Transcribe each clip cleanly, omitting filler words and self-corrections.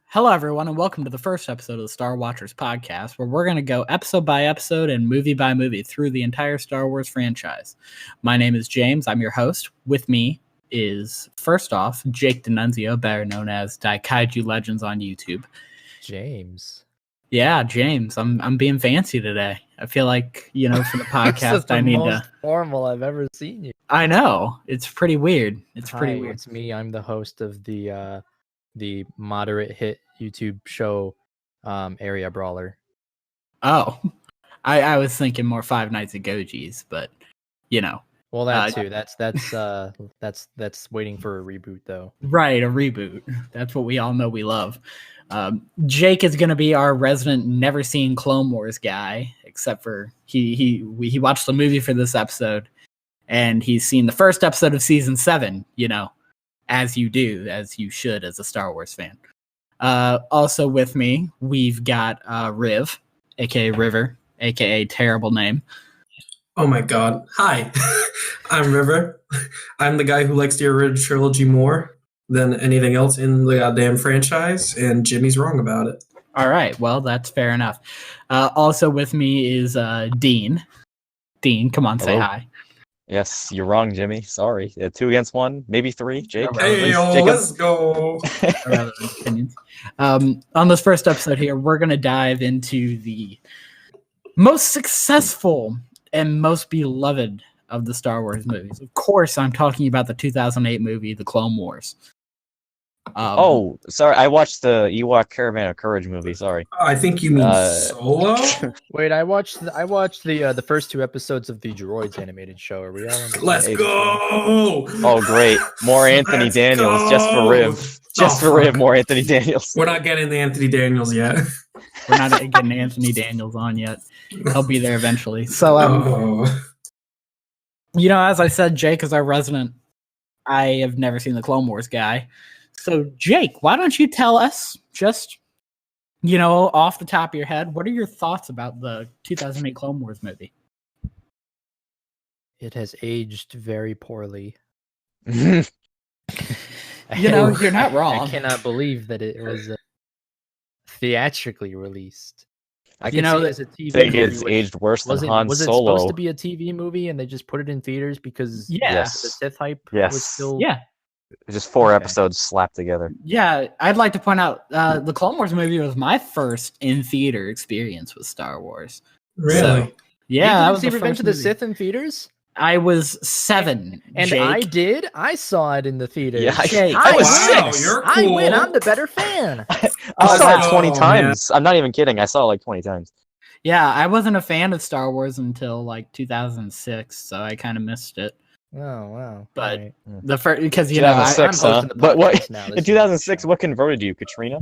Hello, everyone, and welcome to the first episode of the Star Watchers podcast, where we're going to go episode by episode and movie by movie through the entire Star Wars franchise. My name is James. I'm your host. With me is, first off, Jake D'Annunzio, better known as Daikaiju Legends on YouTube. James. Yeah, James. I'm being fancy today. I feel like, for the podcast, I need to. Most formal I've ever seen you. I know. It's pretty weird. Hi, it's me. I'm the host of the moderate hit YouTube show, Area Brawler. Oh, I was thinking more Five Nights at Goji's, but Well, that too. That's waiting for a reboot, though. Right, a reboot. That's what we all know we love. Jake is going to be our resident never seen Clone Wars guy, except for he watched the movie for this episode, and he's seen the first episode of season 7. As you do, as you should, as a Star Wars fan. Also with me, we've got Riv, aka River, aka terrible name. Oh my god. Hi, I'm River. I'm the guy who likes the original trilogy more than anything else in the goddamn franchise, and Jimmy's wrong about it. All right, well, that's fair enough. Also with me is Dean. Dean, come on, say hi. Yes, you're wrong, Jimmy. Sorry. 2 against 1, maybe 3. Jake. Hey, let's go. On this first episode here, we're going to dive into the most successful and most beloved of the Star Wars movies. Of course, I'm talking about the 2008 movie, The Clone Wars. Sorry. I watched the Ewok Caravan of Courage movie. Sorry. I think you mean Solo? Wait, I watched the first 2 episodes of the Droids animated show. Are we all on the Let's go! Oh, great. More Anthony Daniels, just for Riv. Just for Riv, more Anthony Daniels. We're not getting the Anthony Daniels yet. We're not getting Anthony Daniels on yet. He'll be there eventually. So, as I said, Jake is our resident. I have never seen the Clone Wars guy. So, Jake, why don't you tell us, just, off the top of your head, what are your thoughts about the 2008 Clone Wars movie? It has aged very poorly. You're not wrong. I cannot believe that it was theatrically released. I think as a TV think movie, it's aged worse than Han was it Solo. supposed to be a TV movie and they just put it in theaters because the Sith hype was still... Yeah. Just 4 episodes slapped together. Yeah, I'd like to point out the Clone Wars movie was my first in-theater experience with Star Wars. Really? So, yeah, I was see Revenge of the Sith in theaters? I was 7, and Jake. I did. I saw it in the theaters. Yeah, I was 6. You're cool. I win. I'm the better fan. I saw it 20 man. times. I'm not even kidding. I saw it like 20 times. Yeah, I wasn't a fan of Star Wars until like 2006, so I kind of missed it. Oh wow! But right. the first, because I'm hosting the But what podcast now. in 2006? What converted you, Katrina?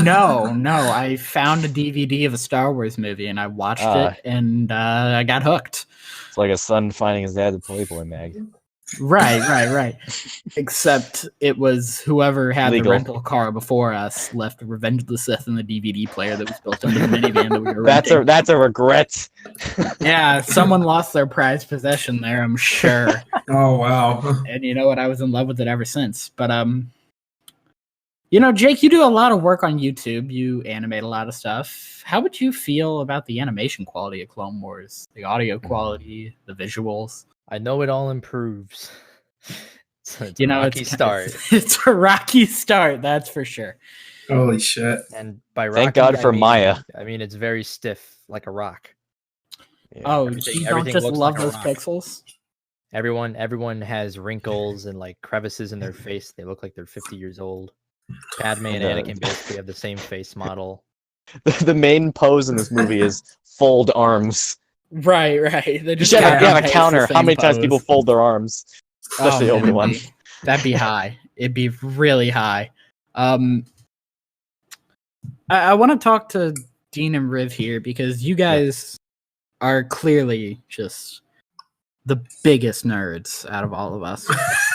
No, I found a DVD of a Star Wars movie and I watched it, and I got hooked. It's like a son finding his dad's Playboy mag. Right. Except it was whoever had Legal. the rental car before us left Revenge of the Sith in the DVD player that was built into the minivan that we were renting. That's a regret. Yeah, someone lost their prized possession there, I'm sure. Oh, wow. And you know what? I was in love with it ever since. But Jake, you do a lot of work on YouTube. You animate a lot of stuff. How would you feel about the animation quality of Clone Wars? The audio quality, the visuals? I know it all improves. It's a rocky it's start. It's a rocky start, that's for sure. Holy shit. And by rocky, Thank God for Maya. I mean, it's very stiff, like a rock. Yeah. Oh, Everything- you don't everything just looks love like a those rock. pixels? Everyone has wrinkles and like crevices in their face. They look like they're 50 years old. Padme and Anakin basically have the same face model. The main pose in this movie is fold arms. Right. They You just should have copy and a paste counter. the How same many times pose. people fold their arms? Especially man, Obi-Wan. That'd be high. It'd be really high. I want to talk to Dean and Riv here because you guys are clearly just the biggest nerds out of all of us.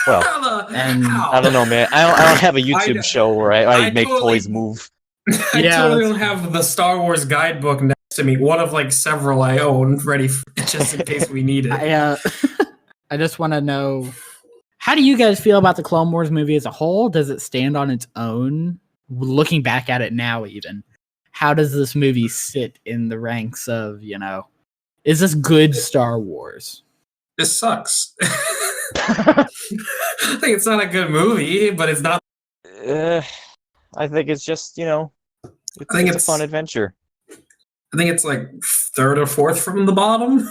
Well, and I don't know, man. I don't have a YouTube show where I make totally- toys move. I Yeah, totally that's- don't have the Star Wars guidebook next to me. One of like several I own, ready just in case we need it. I just want to know, how do you guys feel about the Clone Wars movie as a whole? Does it stand on its own looking back at it now, even, how does this movie sit in the ranks of, is this good Star Wars? This sucks. I think it's not a good movie, but it's not. I think it's just, I think it's a fun adventure. I think it's like third or fourth from the bottom.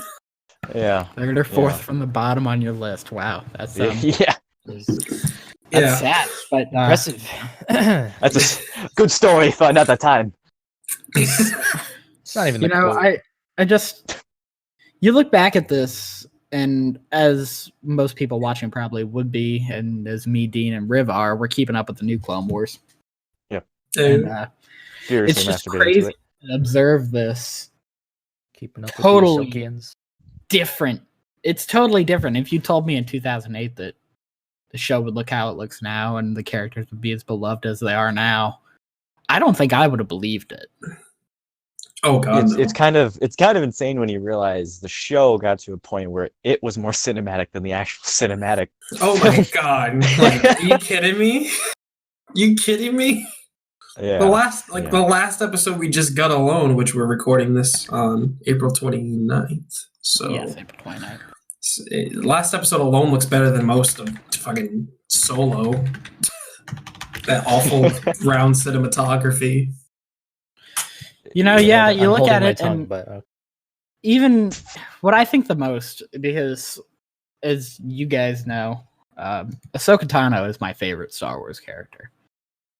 Yeah. Third or fourth from the bottom on your list. Wow. That's yeah. That's sad, but Impressive. That's a good story for another time. It's not even the quote. I just, you look back at this, and as most people watching probably would be, and as me, Dean, and Riv are, we're keeping up with the new Clone Wars. Yep. And it's just crazy to observe this. Keeping up totally with the different. It's totally different. If you told me in 2008 that the show would look how it looks now and the characters would be as beloved as they are now, I don't think I would have believed it. Oh god, it's kind of insane when you realize the show got to a point where it was more cinematic than the actual cinematic. Oh my god! Like, are you kidding me? You kidding me? Yeah. The last episode we just got alone, which we're recording this on April 29th. So yes, April 29th. Last episode alone looks better than most of fucking Solo. That awful round cinematography. You look at it, and even what I think the most, because as you guys know, Ahsoka Tano is my favorite Star Wars character.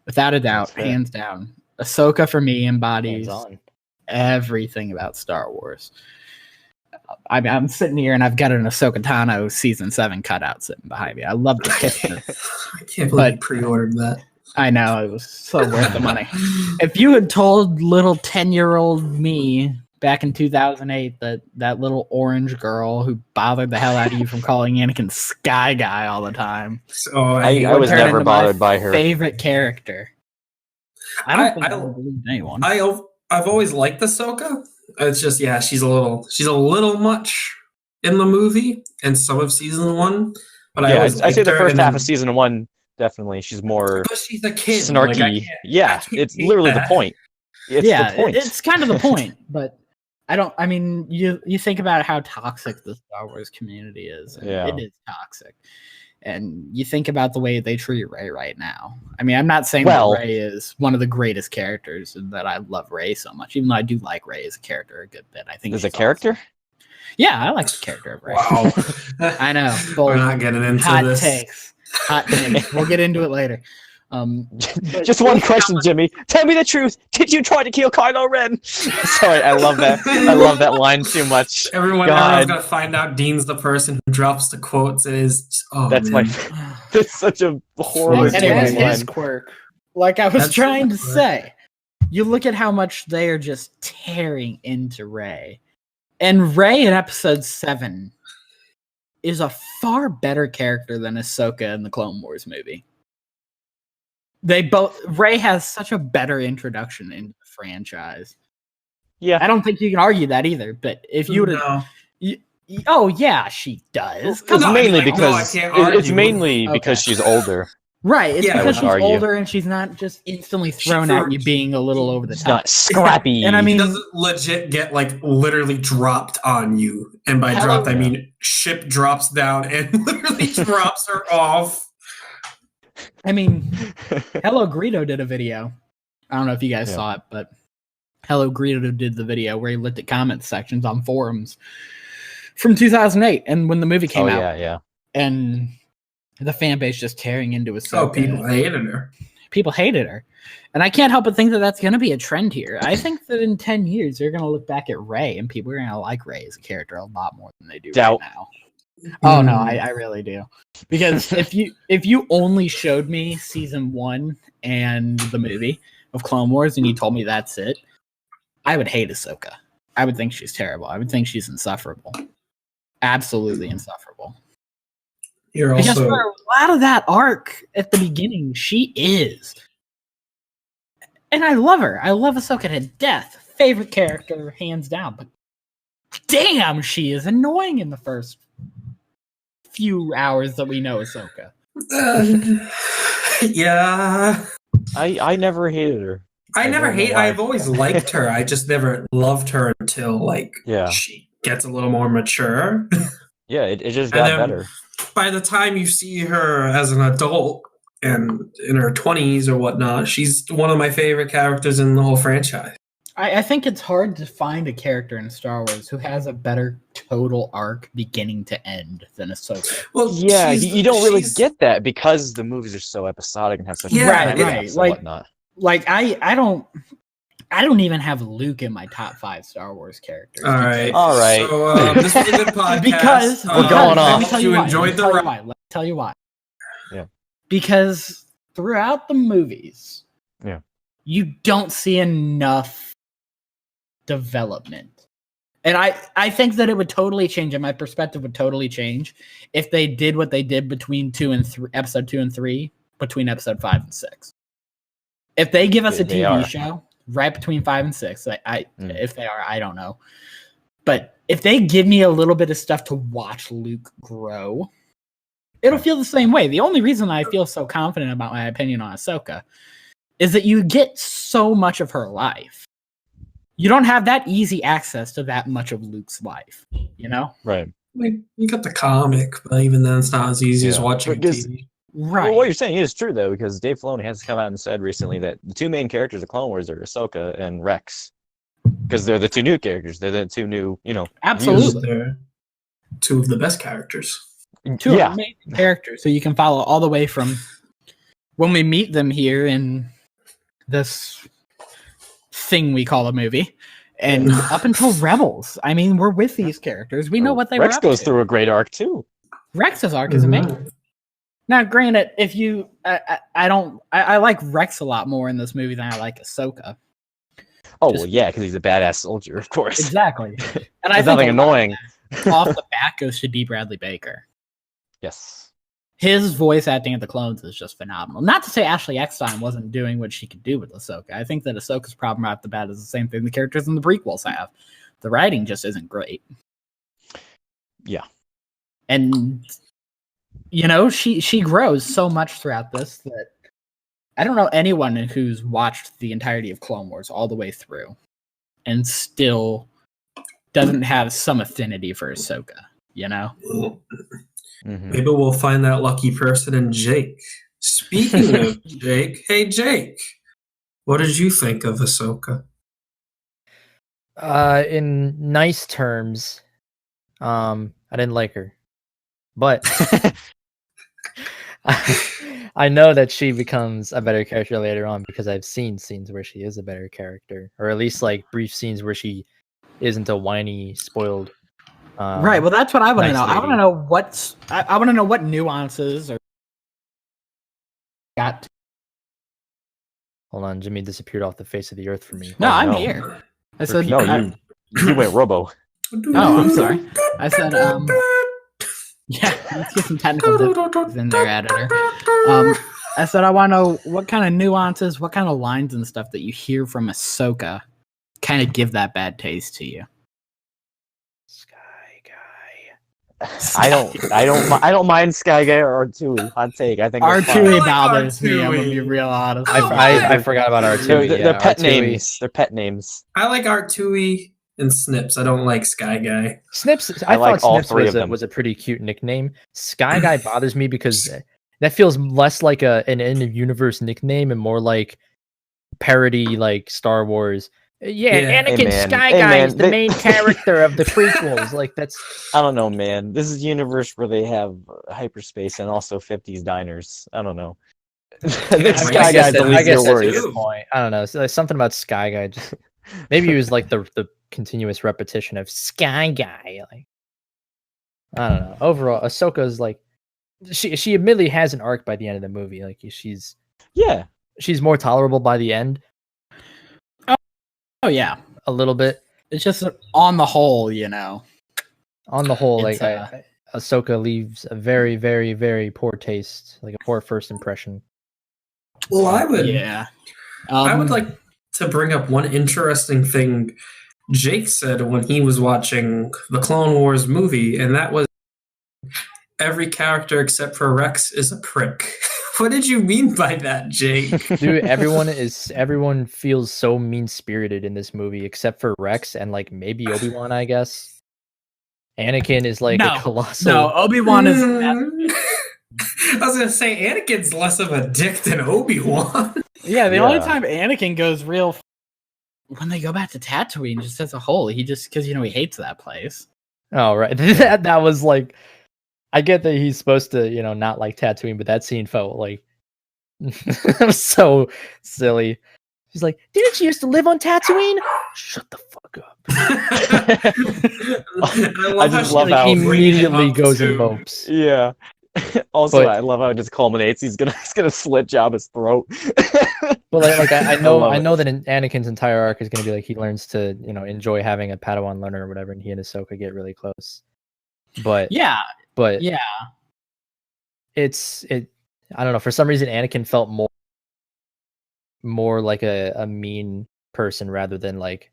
Without a doubt, hands down. Ahsoka for me embodies everything about Star Wars. I'm sitting here and I've got an Ahsoka Tano season 7 cutout sitting behind me. I love the picture. I can't believe you pre-ordered that. I know, it was so worth the money. If you had told little 10-year-old me back in 2008 that little orange girl who bothered the hell out of you from calling Anakin Sky Guy all the time. So I was never bothered by her. Favorite character. I don't think I would believe anyone. I've always liked Ahsoka. It's just she's a little much in the movie and some of season 1. But I say the first half of season 1 definitely she's more. But she's a kid. Snarky. It's literally the point. The point. It's kind of the point, but you think about how toxic the Star Wars community is. And it is toxic. And you think about the way they treat Rey right now. I mean, I'm not saying that Rey is one of the greatest characters and that I love Rey so much, even though I do like Rey as a character a good bit. I think as a character? Awesome. Yeah, I like the character of Rey. Wow. I know. We're not getting into this. Hot takes. We'll get into it later. Just one question, Jimmy. Tell me the truth. Did you try to kill Kylo Ren? Sorry, I love that. I love that line too much. Everyone's gonna find out Dean's the person who drops the quotes. It is. Oh, that's man. That's such a horrible line. His quirk. Like I was trying to say, you look at how much they are just tearing into Rey, and Rey in Episode 7 is a far better character than Ahsoka in the Clone Wars movie. Rey has such a better introduction into the franchise. Yeah. I don't think you can argue that either, but if you would she does. It's mainly because she's older. Right, it's because she's older and she's not just instantly thrown at you being a little over the top. Not scrappy. And I mean, she doesn't legit get literally dropped on you. And by dropped, I mean ship drops down and literally drops her off. I mean, Hello Greedo did a video. I don't know if you guys saw it, but Hello Greedo did the video where he looked at comment sections on forums from 2008 and when the movie came out. And the fan base just tearing into Ahsoka. Oh, people hated her. People hated her. And I can't help but think that that's going to be a trend here. I think that in 10 years, they're going to look back at Rey and people are going to like Rey as a character a lot more than they do right now. Oh no, I really do. Because if you only showed me season 1 and the movie of Clone Wars and you told me that's it, I would hate Ahsoka. I would think she's terrible. I would think she's insufferable. Absolutely insufferable. Because for a lot of that arc at the beginning, she is. And I love her. I love Ahsoka to death. Favorite character, hands down. But damn, she is annoying in the first few hours that we know Ahsoka. Yeah. I never hated her. I've always liked her. I just never loved her until she gets a little more mature. Yeah, it just And got then better. by the time you see her as an adult and in her 20s or whatnot, she's one of my favorite characters in the whole franchise. I think it's hard to find a character in Star Wars who has a better total arc beginning to end than Ahsoka. Well, Yeah, you don't really get that because the movies are so episodic and have such right. and whatnot. Like I don't even have Luke in my top 5 Star Wars characters. All right. So this was a good podcast because we're going off. Let me tell you why. Yeah. Because throughout the movies, you don't see enough development. And I think that it would totally change, and my perspective would totally change if they did what they did between episode 2 and 3, between episode 5 and 6. If they give us a TV show right between 5 and 6, if they are, I don't know. But if they give me a little bit of stuff to watch Luke grow, it'll feel the same way. The only reason I feel so confident about my opinion on Ahsoka is that you get so much of her life. You don't have that easy access to that much of Luke's life, you know? Right. You got the comic, but even then it's not as easy as watching TV. Right. Well, what you're saying is true, though, because Dave Filoni has come out and said recently that the 2 main characters of Clone Wars are Ahsoka and Rex. Because they're the 2 new characters. They're the 2 new, Absolutely. They're 2 of the best characters. 2 amazing characters. So you can follow all the way from when we meet them here in this thing we call a movie, and up until Rebels. I mean, we're with these characters. We know what they were up to. Rex goes through a great arc, too. Rex's arc is amazing. Now, granted, if you, I like Rex a lot more in this movie than I like Ahsoka. Oh, well, yeah, because he's a badass soldier, of course. Exactly. And I think nothing annoying. Off the bat goes to D. Bradley Baker. Yes. His voice acting at the clones is just phenomenal. Not to say Ashley Eckstein wasn't doing what she could do with Ahsoka. I think that Ahsoka's problem right off the bat is the same thing the characters in the prequels have. The writing just isn't great. Yeah. And, she grows so much throughout this that I don't know anyone who's watched the entirety of Clone Wars all the way through and still doesn't have some affinity for Ahsoka, Mm-hmm. Maybe we'll find that lucky person in Jake. Speaking of Jake, hey Jake, what did you think of Ahsoka? In nice terms, I didn't like her, but I know that she becomes a better character later on because I've seen scenes where she is a better character, or at least brief scenes where she isn't a whiny, spoiled. Right. Well, that's what I want to nice know. lady. I want to know I want to know what nuances or got. Hold on, Jimmy disappeared off the face of the earth for me. No, I'm no. here. I said No, you went Robo. Oh, I'm sorry. I said yeah. Let's get some technical difficulties in there, editor. I said I want to know what kind of nuances, what kind of lines and stuff that you hear from Ahsoka, kind of give that bad taste to you. I don't mind Sky Guy or R2. Hot take. I think R2 bothers me. I'm gonna be real honest. I forgot about R2. They're pet names. They're pet names. I like R2 and Snips. I don't like Sky Guy. Snips. I like thought all Snips three of them. was a pretty cute nickname. Sky Guy bothers me because that feels less like an in-universe nickname and more like parody, like Star Wars. Yeah, Anakin Sky Guy is the main character of the prequels. Like that's. I don't know, man. This is a universe where they have hyperspace and also 50s diners. I don't know. Sky Guy's the least of your worries. That's a good point. I don't know. So there's something about Sky Guy. Maybe it was like the continuous repetition of Sky Guy. Like I don't know. Overall, Ahsoka's like she admittedly has an arc by the end of the movie. Like she's more tolerable by the end. Oh yeah, a little bit. It's just on the whole, On the whole, like Ahsoka leaves a very, very, very poor taste, like a poor first impression. Well, I would like to bring up one interesting thing Jake said when he was watching the Clone Wars movie, and that was every character except for Rex is a prick. What did you mean by that, Jake? Dude, everyone feels so mean-spirited in this movie except for Rex and like maybe Obi-Wan, I guess. Anakin is like a colossal. No, Obi-Wan is. I was gonna say Anakin's less of a dick than Obi-Wan. Yeah, the only time Anakin goes real when they go back to Tatooine, just as a whole, he just because he hates that place. Oh right, that was like, I get that he's supposed to not like Tatooine, but that scene felt like it was so silly. He's like, "Didn't you used to live on Tatooine?" Shut the fuck up. I just love how he immediately goes and mopes. Yeah. Also, I love how it just culminates. He's gonna slit Jabba's throat. But like I know that Anakin's entire arc is gonna be like he learns to enjoy having a Padawan learner or whatever, and he and Ahsoka get really close. But it's I don't know, for some reason Anakin felt more like a mean person rather than like.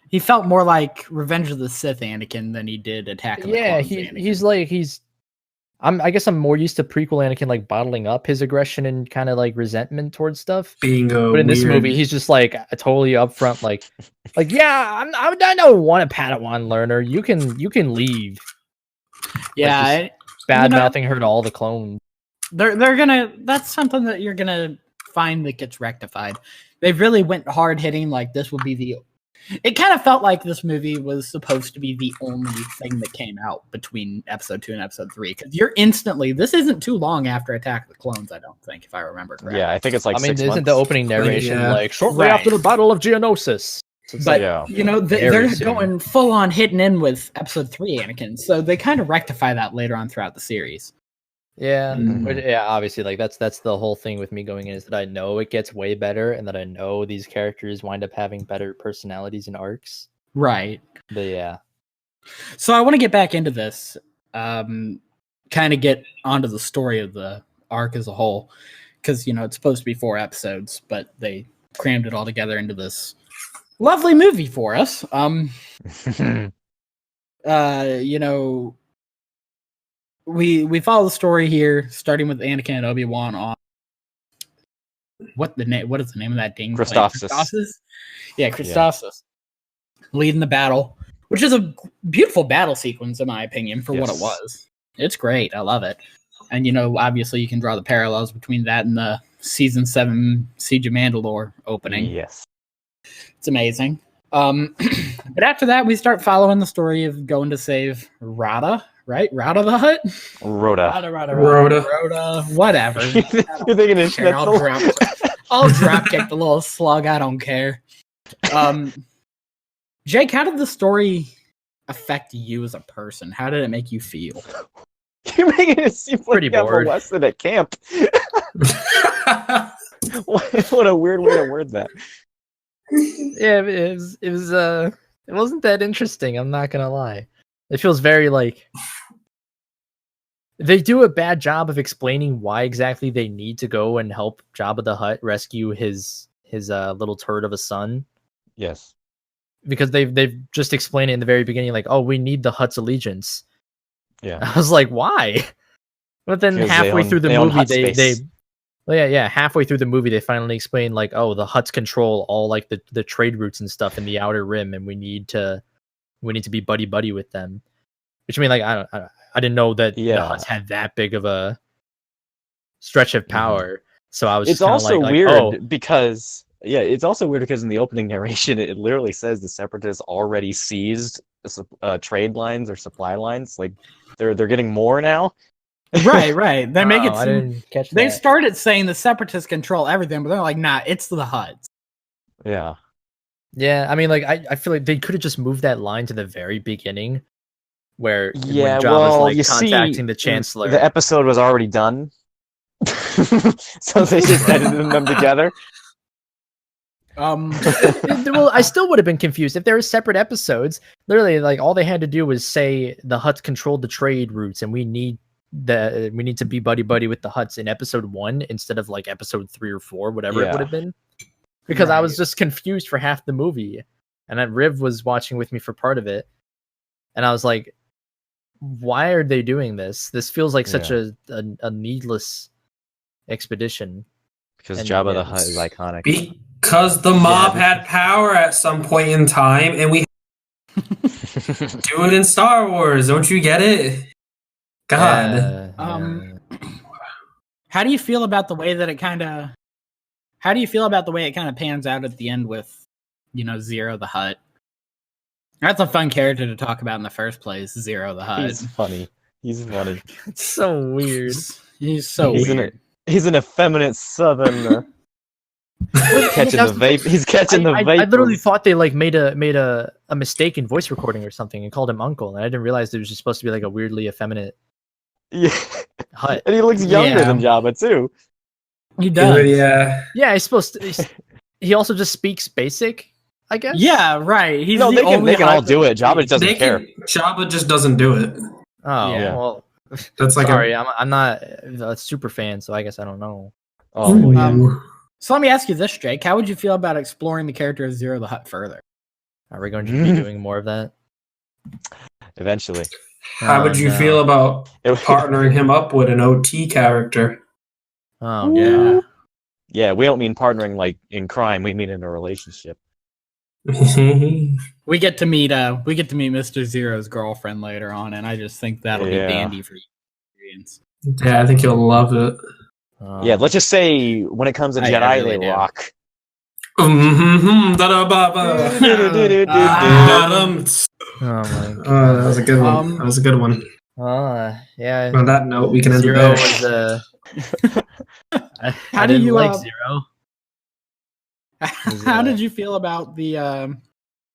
He felt more like Revenge of the Sith Anakin than he did Attack of the Clones Anakin. I guess I'm more used to prequel Anakin like bottling up his aggression and kind of like resentment towards stuff. But in this movie, he's just like totally upfront, like yeah, I don't want a Padawan learner. You can leave. Yeah, bad mouthing her to all the clones. They're gonna. That's something that you're gonna find that gets rectified. They really went hard hitting. Like this would be the. It kind of felt like this movie was supposed to be the only thing that came out between episode 2 and episode 3. Because this isn't too long after Attack of the Clones, I don't think, if I remember correctly. Yeah, I think it's like 6 months. Isn't the opening narration like shortly after the Battle of Geonosis? But, they're going full on hitting in with episode 3 Anakin. So they kind of rectify that later on throughout the series. Yeah, but obviously, like that's the whole thing with me going in is that I know it gets way better, and that I know these characters wind up having better personalities and arcs. Right. But yeah. So I want to get back into this, kind of get onto the story of the arc as a whole, because it's supposed to be 4 episodes, but they crammed it all together into this lovely movie for us. We follow the story here, starting with Anakin and Obi-Wan on what is the name of that ding? Christophsis. Yeah, Christophsis. Leading the battle, which is a beautiful battle sequence in my opinion for what it was. It's great. I love it. And obviously you can draw the parallels between that and the season 7 Siege of Mandalore opening. Yes. It's amazing. But after that we start following the story of going to save Rada. Right? Rada the Hutt? Rhoda. Rhoda. Whatever. You're thinking of Schnitzel? I'll drop kick the little slug. I don't care. Jake, how did the story affect you as a person? How did it make you feel? You're making it seem like pretty you have bored. a lesson at camp. What a weird way to word that. Yeah, it wasn't that interesting, I'm not gonna lie. It feels very like they do a bad job of explaining why exactly they need to go and help Jabba the Hutt rescue his little turd of a son. Yes. Because they've just explained it in the very beginning, like, oh, we need the Hutt's allegiance. Yeah. I was like, why? But then halfway through the movie, halfway through the movie, they finally explain like, oh, the Hutts control all like the trade routes and stuff in the Outer Rim, and we need to be buddy with them. Which I mean, like, I didn't know that the Hutts had that big of a stretch of power. So I was. It's also weird because it's also weird because in the opening narration, it literally says the Separatists already seized trade lines or supply lines. Like they're getting more now. Right. They make it. I didn't catch that. They started saying the Separatists control everything, but they're like, nah, it's the Hutts. Yeah. Yeah, I mean, like, I feel like they could have just moved that line to the very beginning, where when Jabba's like contacting the Chancellor. The episode was already done, so they just edited them together. Well, I still would have been confused if there were separate episodes. Literally, like all they had to do was say the Hutts controlled the trade routes, and we need to be buddy with the Hutts in episode 1 instead of like episode 3 or 4, whatever it would have been. Because I was just confused for half the movie, and then Riv was watching with me for part of it, and I was like, "Why are they doing this? This feels like such a needless expedition. Because And, Jabba yeah, the Hutt is iconic. Because the mob had power at some point in time, and we do it in Star Wars. Don't you get it? God. How do you feel about the way that it kind of? How do you feel about the way it kind of pans out at the end with, Zero the Hutt? That's a fun character to talk about in the first place. Zero the Hutt. He's funny. He's funny. It's so weird. He's so weird. He's an effeminate southerner. Catching the vape. He's catching the vape. I literally thought they like made a mistake in voice recording or something and called him Uncle, and I didn't realize it was just supposed to be like a weirdly effeminate. Yeah. Hutt. And he looks younger than Jabba too. He does. Yeah. Yeah, he's supposed to. He also just speaks basic, I guess. Yeah, right. He's No, the they can only all Hutt do it. that- Jabba doesn't care. Jabba just doesn't do it. Oh, Yeah. well. That's like Sorry, I'm not a super fan, so I guess I don't know. Oh, So let me ask you this, Jake. How would you feel about exploring the character of Zero the Hutt further? Are we going to be doing more of that? eventually. How would you no. feel about It- partnering him up with an OT character? Oh, yeah. Yeah, we don't mean partnering like in crime. We mean in a relationship. We get to meet Mr. Zero's girlfriend later on, and I just think that'll Yeah. be dandy for you experience. Yeah, I think you'll love it. Yeah, let's just say when it comes to I Jedi, really they do. rock. Da-da-ba-ba. Da-dum. Oh my god. Oh, that was a good one. That was a good one. Yeah. On that note, we can end it Zero there. was How I do didn't you, like uh, Zero. How did you feel about the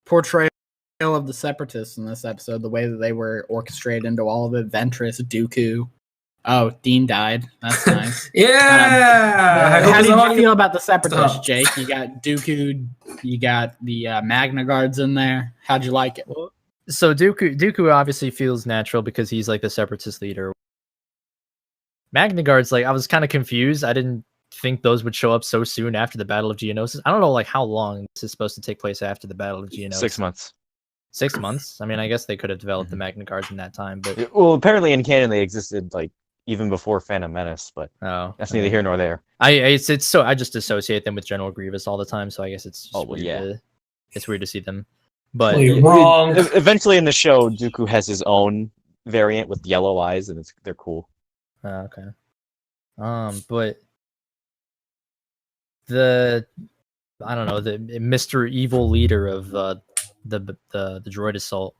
portrayal of the Separatists in this episode? The way that they were orchestrated into all of it. Ventress, Dooku. Oh, Dean died. That's nice. Yeah. How did you feel about the Separatists, Stop. Jake? You got Dooku. You got the Magna Guards in there. How'd you like it? So Dooku obviously feels natural because he's like the Separatist leader. Magna Guards, like I was kind of confused. I didn't think those would show up so soon after the Battle of Geonosis. I don't know like how long this is supposed to take place after the Battle of Geonosis. 6 months. 6 months? I mean, I guess they could have developed the Magna Guards in that time, but Well, apparently in canon they existed like even before Phantom Menace, but that's neither here nor there. It's so I just associate them with General Grievous all the time, so I guess it's just it's weird to see them. But You're wrong. Eventually in the show, Dooku has his own variant with yellow eyes, and they're cool. Okay. But the I don't know, the Mr. Evil leader of the droid assault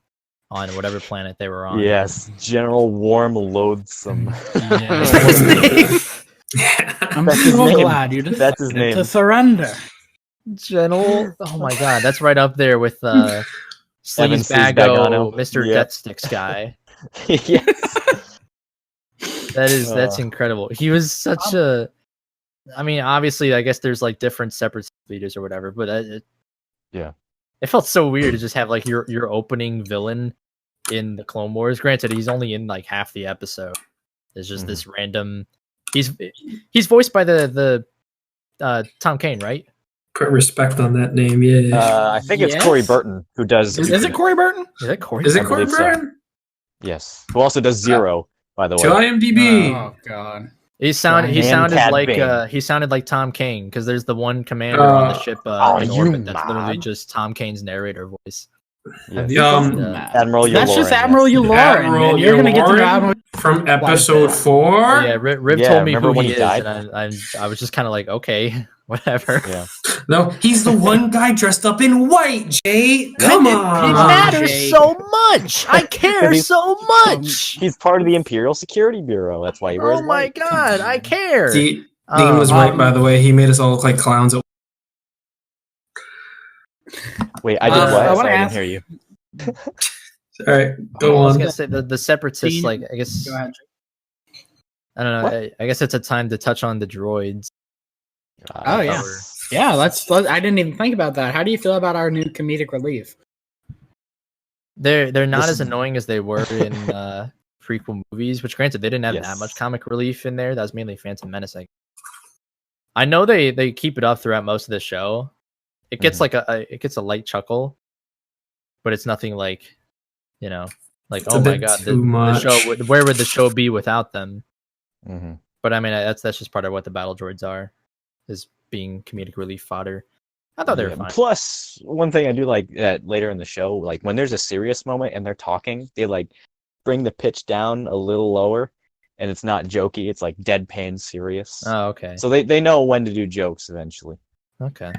on whatever planet they were on. Yes, General Warm Loathsome. Yeah. I'm That's his so name. glad you That's his decided name. to surrender. General. Oh my god, that's right up there with Evan Sleazebago, Sleazebagano. Mr. Yep. Death Sticks guy. Yes. That's incredible. He was such a. I mean, obviously, I guess there's like different separate leaders or whatever, but it felt so weird to just have like your opening villain in the Clone Wars. Granted, he's only in like half the episode. It's just this random. He's voiced by the Tom Kane, right? Put respect on that name, yeah. I think it's Yes. Corey Burton who does. Is it Corey Burton? Is that Corey? Is it I Corey believe so. Burton? Yes. Who also does Zero, by the To way. IMDb. Oh god. He sounded And Cad like Bane. he sounded like Tom Kane because there's the one commander on the ship in you orbit that's literally mad? just Tom Kane's narrator voice. Yes. That's Admiral Yularen, just yes. Admiral Yularen. Admiral Man. You're gonna get to know Yularen Admiral. From episode 4? Yeah, Riv Yeah, told me remember who when he he is, died? and I was just kind of like, okay, whatever. Yeah. No, he's the one guy dressed up in white, Jay. Come It on. matters Jake. so much. I care He's- so much. He's part of the Imperial Security Bureau. That's why he wears Oh my white. god, I care. Dean was right, by the way. He made us all look like clowns. Wait, I did what? I wanna Sorry, I didn't ask- hear you. All right, go I was on. gonna say the separatists, Dean- like I guess Go ahead. I don't know. I guess it's a time to touch on the droids. Oh, yeah. Yeah, let's. I didn't even think about that. How do you feel about our new comedic relief? They're not This as is- annoying as they were in prequel movies, which granted they didn't have that Yes. much comic relief in there. That was mainly Phantom Menace. I know they keep it up throughout most of the show. It gets like it gets a light chuckle, but it's nothing like, like It's a oh my bit god, too the much. show. Where would the show be without them? Mm-hmm. But I mean, that's just part of what the battle droids are, is being comedic relief fodder. I thought they were fine. Plus, one thing I do like that later in the show, like when there's a serious moment and they're talking, they like bring the pitch down a little lower, and it's not jokey. It's like deadpan serious. Oh, okay. So they know when to do jokes eventually. Okay.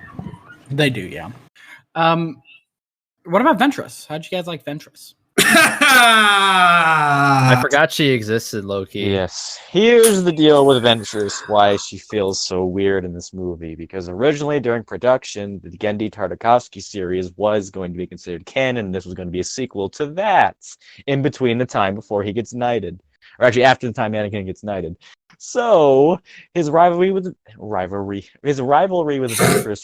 They do, yeah. What about Ventress? How'd you guys like Ventress? I forgot she existed, Loki. Yes. Here's the deal with Ventress, why she feels so weird in this movie. Because originally, during production, the Genndy Tartakovsky series was going to be considered canon, and this was going to be a sequel to that, in between the time before he gets knighted. Or actually, after the time Anakin gets knighted. So, his rivalry with Ventress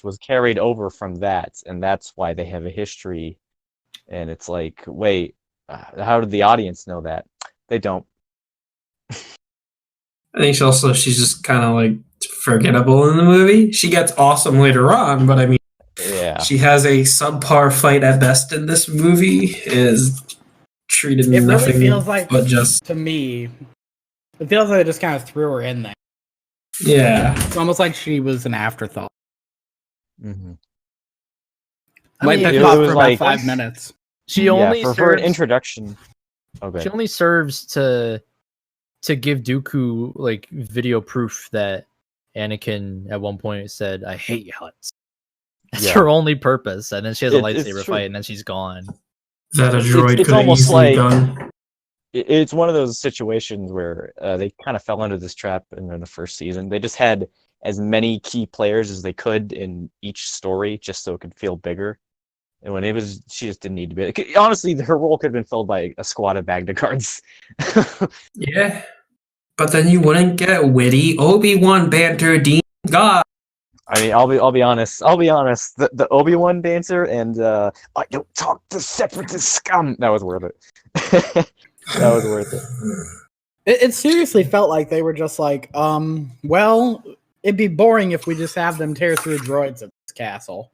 was carried over from that, and that's why they have a history. And it's like, wait, how did the audience know that? They don't. I think she's just kind of like forgettable in the movie. She gets awesome later on, but I mean, Yeah. she has a subpar fight at best in this movie. Is treated It nothing really feels like, but just to me, it feels like they just kind of threw her in there. yeah. It's almost like she was an afterthought. Mm-hmm. Might mean, pick it off was for like- about 5 minutes. She only for an serves, introduction. Okay. she only serves to give Dooku like video proof that Anakin at one point said, "I hate Hutts." That's Yeah. her only purpose, and then she has a It's lightsaber true. fight, and then she's gone. That a droid It's could have almost easily like- done. It's one of those situations where they kind of fell into this trap in the first season. They just had as many key players as they could in each story, just so it could feel bigger. And when it was, she just didn't need to be. Honestly, her role could have been filled by a squad of Magna Guards. Yeah, but then you wouldn't get witty Obi-Wan banter. Dean, God, I mean, I'll be honest. The Obi-Wan banter and I don't talk to separatist scum. That was worth it. That was worth it. It seriously felt like they were just like, well, it'd be boring if we just have them tear through droids at this castle.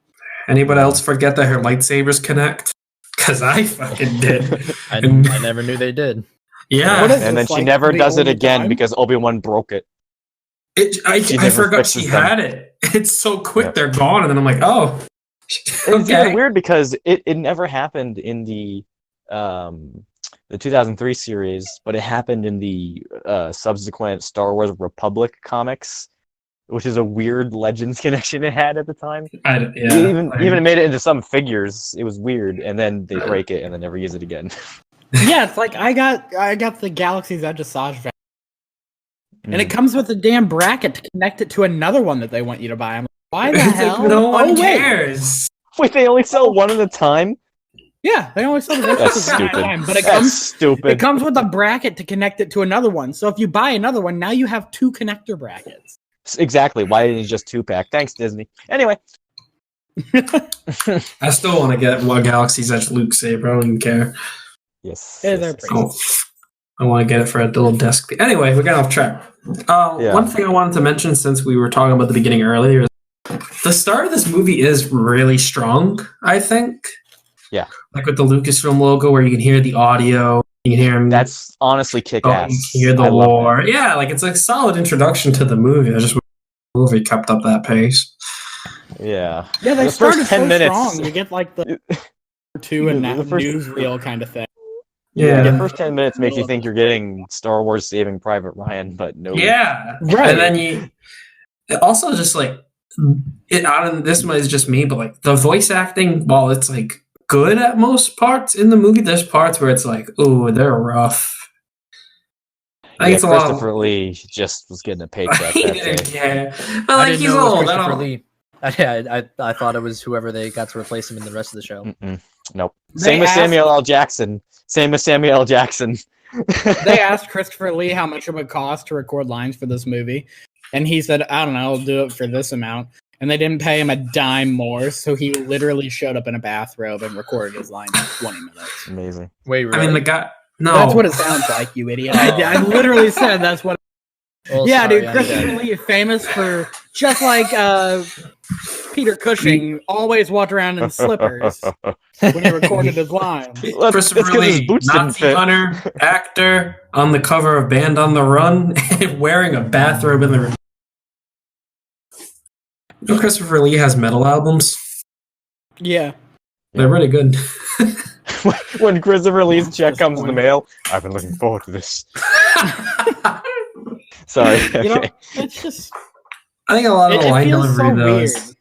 anybody else forget that her lightsabers connect? Because I fucking did. I never knew they did. Yeah, What is And then this, she like, never the does it only again time? because Obi-Wan broke it. I She I never forgot fixes she them. had it. It's so quick, Yeah. they're gone, and then I'm like, oh, It's okay. even weird because it never happened in the 2003 series, but it happened in the subsequent Star Wars Republic comics, which is a weird Legends connection it had at the time. Even made it into some figures. It was weird, and then they break it and then never use it again. Yeah, it's like I got the Galaxy's Edge Asajj Vac, and it Mhm. comes with a damn bracket to connect it to another one that they want you to buy. I'm like, why the It's hell? like, no one Oh, wait. cares. Wait, they only sell one at a time? Yeah, they only sell the That's Ventress at one stupid. time, but it That's comes stupid. it comes with a bracket to connect it to another one. So if you buy another one, now you have 2 connector brackets. Exactly. Why didn't you just 2-pack? Thanks, Disney. Anyway. I still want to get one Galaxy's Edge Luke saber. I don't even care. Yes. Yeah, yes, they're yes. pretty Oh, I want to get it for a little desk. Anyway, we're getting off track. Yeah. One thing I wanted to mention, since we were talking about the beginning earlier, is the start of this movie is really strong, I think. Yeah. Like with the Lucasfilm logo, where you can hear the audio, you can hear him. That's honestly kick you ass. can hear the I love war. Yeah, like it's a solid introduction to the movie. I just wish the movie kept up that pace. that. Yeah. Yeah, they The started first 10 so minutes. strong. You get like the 2 and The first- newsreel kind of thing. Yeah. The first 10 minutes make you think you're getting Star Wars Saving Private Ryan, but no. Yeah, Right. And then it also just like it. I don't. This is just me, but like the voice acting, while it's like good at most parts in the movie, there's parts where it's like, oh, they're rough. I think it's a lot. Christopher Lee just was getting a paycheck He that didn't day. care. But I like didn't he's know it was old. I Christopher don't. Lee. I thought it was whoever they got to replace him in the rest of the show. Mm-mm. Nope. They Same with asked- Samuel L. Jackson. Same with Samuel L. Jackson. They asked Christopher Lee how much it would cost to record lines for this movie, and he said, I don't know, I'll do it for this amount. And they didn't pay him a dime more, so he literally showed up in a bathrobe and recorded his lines in 20 minutes. Amazing. Wait, I mean, the guy. No, That's what it sounds like, you idiot. I literally said that's what. Oh, Yeah, sorry, dude, I'm Christopher dead. Lee is famous for just like Peter Cushing always walked around in slippers when he recorded his lines. Christopher it's 'cause his Lee, boots didn't Nazi fit. hunter, actor, on the cover of Band on the Run, wearing a bathrobe in the. You know, Christopher Lee has metal albums. Yeah. They're really good. When Christopher Lee's That's check comes in the disappointing. mail, I've been looking forward to this. Sorry. You know, Okay. it's just I think a lot of the it line feels delivery so though weird. is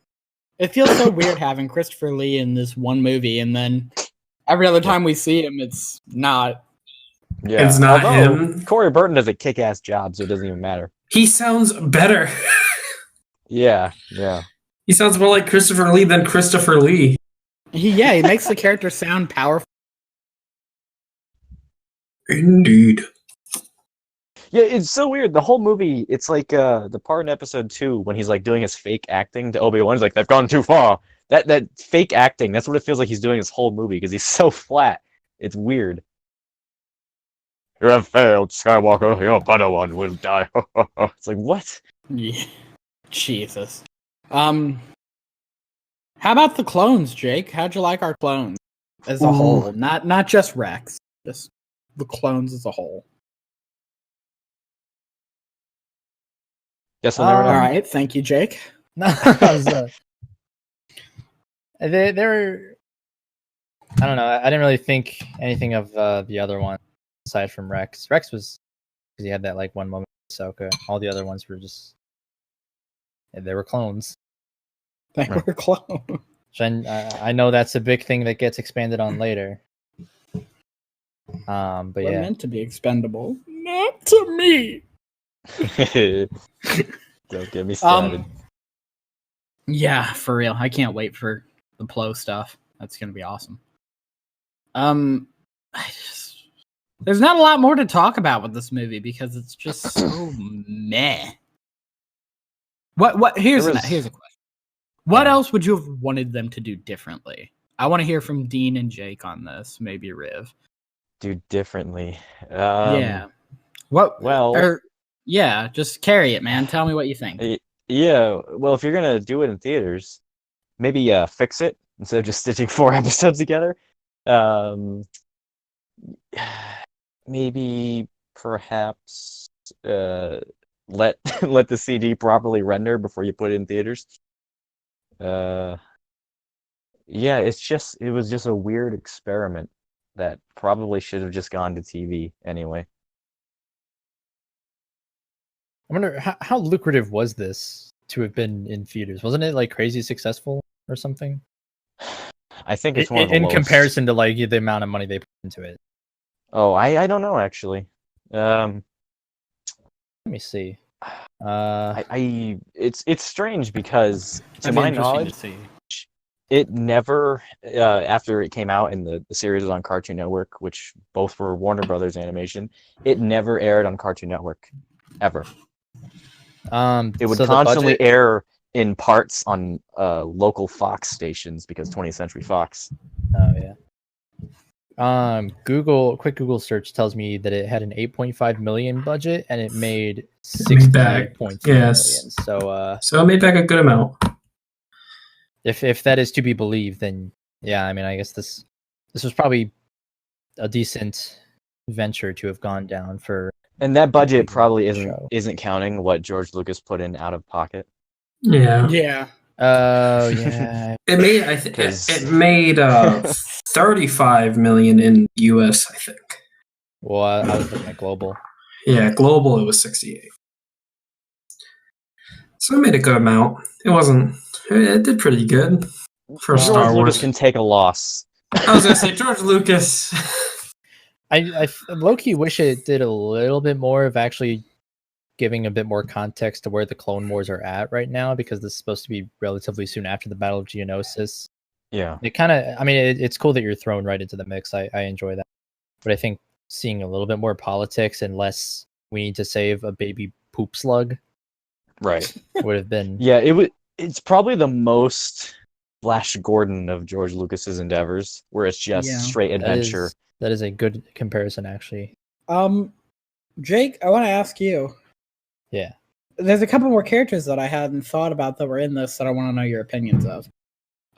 It feels so weird having Christopher Lee in this one movie, and then every other time we see him, it's not. Yeah. It's not Although, him. Corey Burton does a kick-ass job, so it doesn't even matter. he sounds better. Yeah. He sounds more like Christopher Lee than Christopher Lee. He makes the character sound powerful. Indeed. Yeah, it's so weird. The whole movie, it's like the part in episode 2 when he's like doing his fake acting to Obi-Wan. He's like, they've gone too far. That fake acting, that's what it feels like he's doing this whole movie because he's so flat. It's weird. You have failed, Skywalker. Your Padawan will die. It's like, what? Yeah. Jesus. How about the clones, Jake? How'd you like our clones as a Ooh. whole? Not just Rex, just the clones as a whole. Guess we'll never know. All right, thank you, Jake. No, they're. I don't know. I didn't really think anything of the other one aside from Rex. Rex was because he had that like one moment with Ahsoka. All the other ones were just they were clones. They were clones. I know that's a big thing that gets expanded on later. But They're yeah, meant to be expendable. Not to me. Don't get me started. Yeah, for real. I can't wait for the Plo stuff. That's gonna be awesome. There's not a lot more to talk about with this movie because it's just so meh. Here's a question. What else would you have wanted them to do differently? I want to hear from Dean and Jake on this. Maybe Riv. Do differently. Yeah. Just carry it, man. Tell me what you think. Yeah, well, if you're gonna do it in theaters, maybe fix it instead of just stitching 4 episodes together. Maybe perhaps let the CD properly render before you put it in theaters. Yeah, it was just a weird experiment that probably should have just gone to TV anyway. I wonder how lucrative was this to have been in theaters? Wasn't it like crazy successful or something? I think it's one of the in lowest. comparison to like the amount of money they put into it. Oh, I don't know actually. Let me see. It's strange because to That'd be my interesting knowledge, to see. it never after it came out and the series was on Cartoon Network, which both were Warner Brothers animation, it never aired on Cartoon Network ever. It would constantly air in parts on local Fox stations because 20th Century Fox. Oh yeah. Quick Google search tells me that it had an 8.5 million budget and it made 68.3 million. So it made back a good amount. If that is to be believed, then yeah, I mean, I guess this was probably a decent venture to have gone down for. And that budget probably isn't counting what George Lucas put in out of pocket. Yeah. Yeah. Oh yeah. It made 35 million in US, I think. Well, I was looking at global. Yeah, global it was 68. So it made a good amount. It did pretty good for George Star Wars. Lucas can take a loss. I was gonna say George Lucas. I low-key wish it did a little bit more of actually giving a bit more context to where the Clone Wars are at right now, because this is supposed to be relatively soon after the Battle of Geonosis. Yeah. It kind of, I mean, it's cool that you're thrown right into the mix. I enjoy that. But I think seeing a little bit more politics and less we need to save a baby poop slug Right. would have been. Yeah, it's probably the most Flash Gordon of George Lucas's endeavors, where it's just straight adventure. That is a good comparison, actually. Jake, I want to ask you. Yeah. there's a couple more characters that I hadn't thought about that were in this that I want to know your opinions of.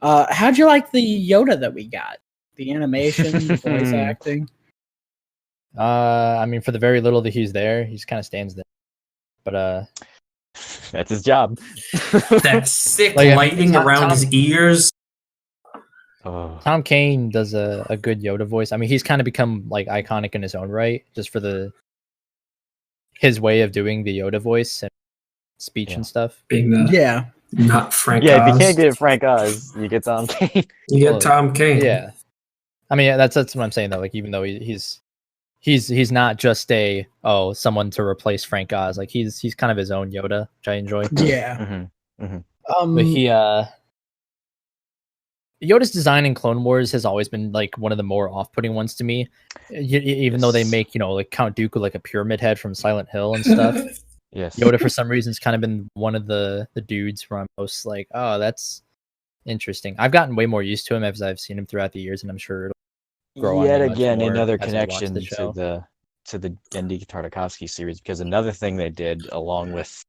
How'd you like the Yoda that we got? The animation, the voice acting? I mean, for the very little that he's there, he just kind of stands there. But that's his job. That sick Like, I mean, lighting around his ears. Oh. Tom Kane does a good Yoda voice. I mean, he's kind of become like iconic in his own right, just for his way of doing the Yoda voice and speech and stuff. Being the Yeah. not Frank Yeah, if Oz. you can't get Frank Oz, you get Tom Kane. You get Well, Tom Kane. Yeah, I mean that's what I'm saying though. Like even though he's not just someone to replace Frank Oz. Like he's kind of his own Yoda, which I enjoy. Yeah. But Yoda's design in Clone Wars has always been like one of the more off-putting ones to me. Even though they make like Count Dooku like a pyramid head from Silent Hill and stuff. Yes. Yoda for some reason has kind of been one of the dudes where I'm most like, oh, that's interesting. I've gotten way more used to him as I've seen him throughout the years, and I'm sure it'll grow on Yet me much again, more another as I watch connection the show. to the Genndy Tartakovsky series, because another thing they did along with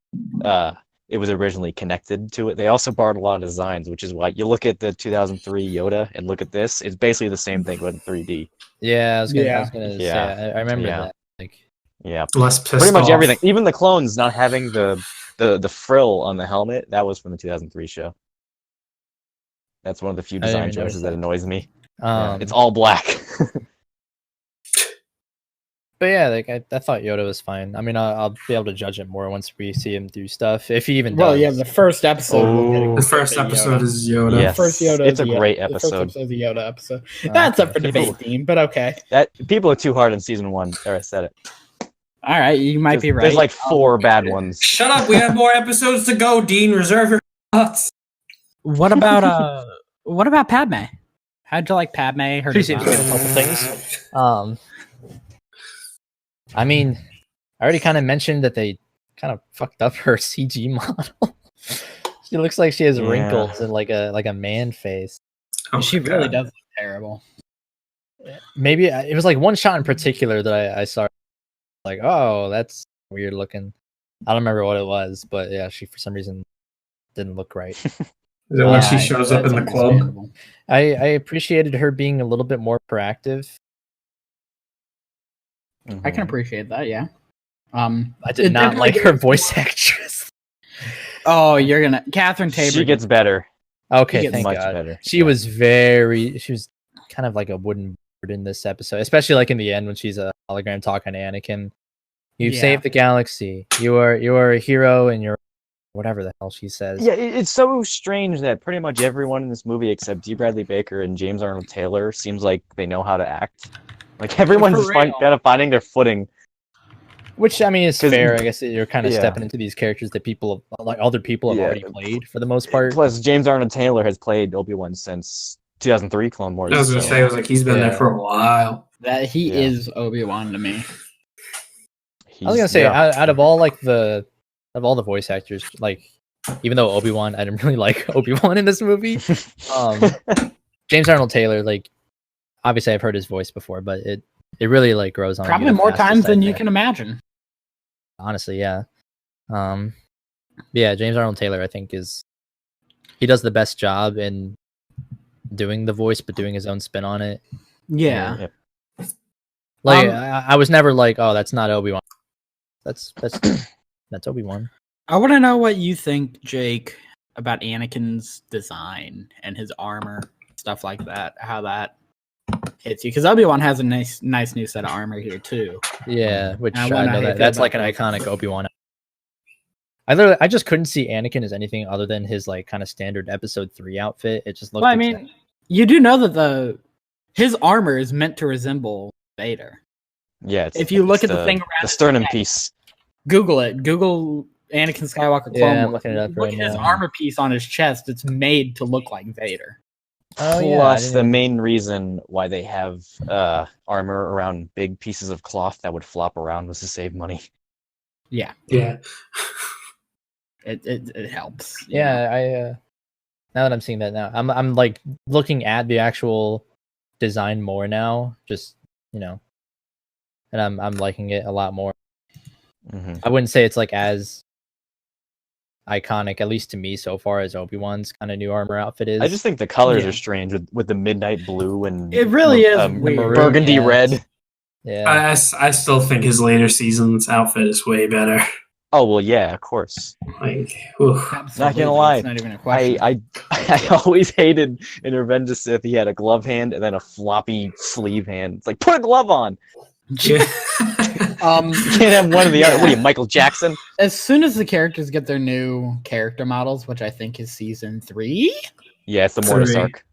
it was originally connected to it. They also borrowed a lot of designs, which is why you look at the 2003 Yoda and look at this. It's basically the same thing but in 3D. Yeah, I was gonna say, Yeah. I remember Yeah. that. Like, Yeah, Less pissed pretty much off. everything. Even the clones not having the frill on the helmet, that was from the 2003 show. That's one of the few I didn't design even notice choices that that. annoys me. Yeah, um, it's all black. but yeah, like I thought Yoda was fine. I mean, I'll be able to judge it more once we see him do stuff, if he even Well, does. yeah, the first episode. we'll get a Oh. The good first bit of episode Yoda. is Yoda. Yes. First Yoda. It's a great The first episode. episode is the Yoda episode. That's up for debate, People- Dean, but okay. That people are too hard in season 1. There, I said it. All right, you might be right. There's like 4 bad ones. Shut up. We have more episodes to go, Dean. Reserve your thoughts. What about Padme? How'd you like Padme? Her She seems to design? be a couple things. I mean, I already kind of mentioned that they kind of fucked up her CG model. She looks like she has Yeah. wrinkles and like a man face. Oh She my really God. does look terrible. Maybe it was like one shot in particular that I saw. Like, oh, that's weird looking. I don't remember what it was, but yeah, she for some reason didn't look right. Is it when she Yeah, shows up in that's the club? understandable. I appreciated her being a little bit more proactive. I can appreciate that. Yeah. I I did not like her voice actress. Oh, you're gonna Catherine Tabor. She gets better. Okay, She gets thank much God. better. She Yeah. was kind of like a wooden bird in this episode, especially like in the end when she's a hologram talking to Anakin. You've Yeah. saved the galaxy. You are a hero, and you're whatever the hell she says. Yeah, it's so strange that pretty much everyone in this movie except D. Bradley Baker and James Arnold Taylor seems like they know how to act. Like everyone's For just real. kind of finding their footing. Which I mean is 'Cause- fair. I guess you're kind of Yeah. stepping into these characters that other people have Yeah. already played for the most part. Plus, James Arnold Taylor has played Obi-Wan since 2003 Clone Wars. I was gonna so- say, I was like, he's been there Yeah. for a while. That he Yeah. is Obi-Wan to me. I was gonna say yeah. out of all the voice actors, like even though Obi-Wan, I didn't really like Obi-Wan in this movie. James Arnold Taylor, like obviously I've heard his voice before, but it really like grows on you Probably the more fastest, times I than you think. can imagine. Honestly, yeah. Yeah, James Arnold Taylor, I think he does the best job in doing the voice, but doing his own spin on it. Yeah. Yep. Like I was never like, oh, that's not Obi-Wan. That's that's Obi-Wan. I want to know what you think, Jake, about Anakin's design and his armor, stuff like that. How that hits you, because Obi-Wan has a nice new set of armor here too. Yeah, which I I, wonder how know you that feel that's about like an that. iconic Obi-Wan. I just couldn't see Anakin as anything other than his like kind of standard Episode 3 outfit. It just looked. Well, I mean, you do know that his armor is meant to resemble Vader. Yeah, If you look it's at the thing around the his sternum neck. piece. Google it. Google Anakin Skywalker Clone Yeah, I'm Wars. looking it up Look right at his now. armor piece on his chest. It's made to look like Vader. oh yeah, I Plus, didn't the even- main reason why they have armor around big pieces of cloth that would flop around was to save money. Yeah, Yeah. it helps. you know? yeah. Now that I'm seeing that now, I'm like looking at the actual design more now. Just and I'm liking it a lot more. Mm-hmm. I wouldn't say it's like as iconic, at least to me so far, as Obi-Wan's kind of new armor outfit is. I just think the colors Yeah. are strange with the midnight blue and It really is weird. burgundy Yeah. red. Yeah. I still think his later season's outfit is way better. Oh well, yeah, of course. Like, oof. Absolutely, Not gonna lie, it's not even a question. I always hated in Revenge of the Sith he had a glove hand and then a floppy sleeve hand. It's like put a glove on. Yeah. You can't have one or the other. What are you, Michael Jackson? As soon as the characters get their new character models, which I think is season 3, Yeah, it's the Mortis Three. arc.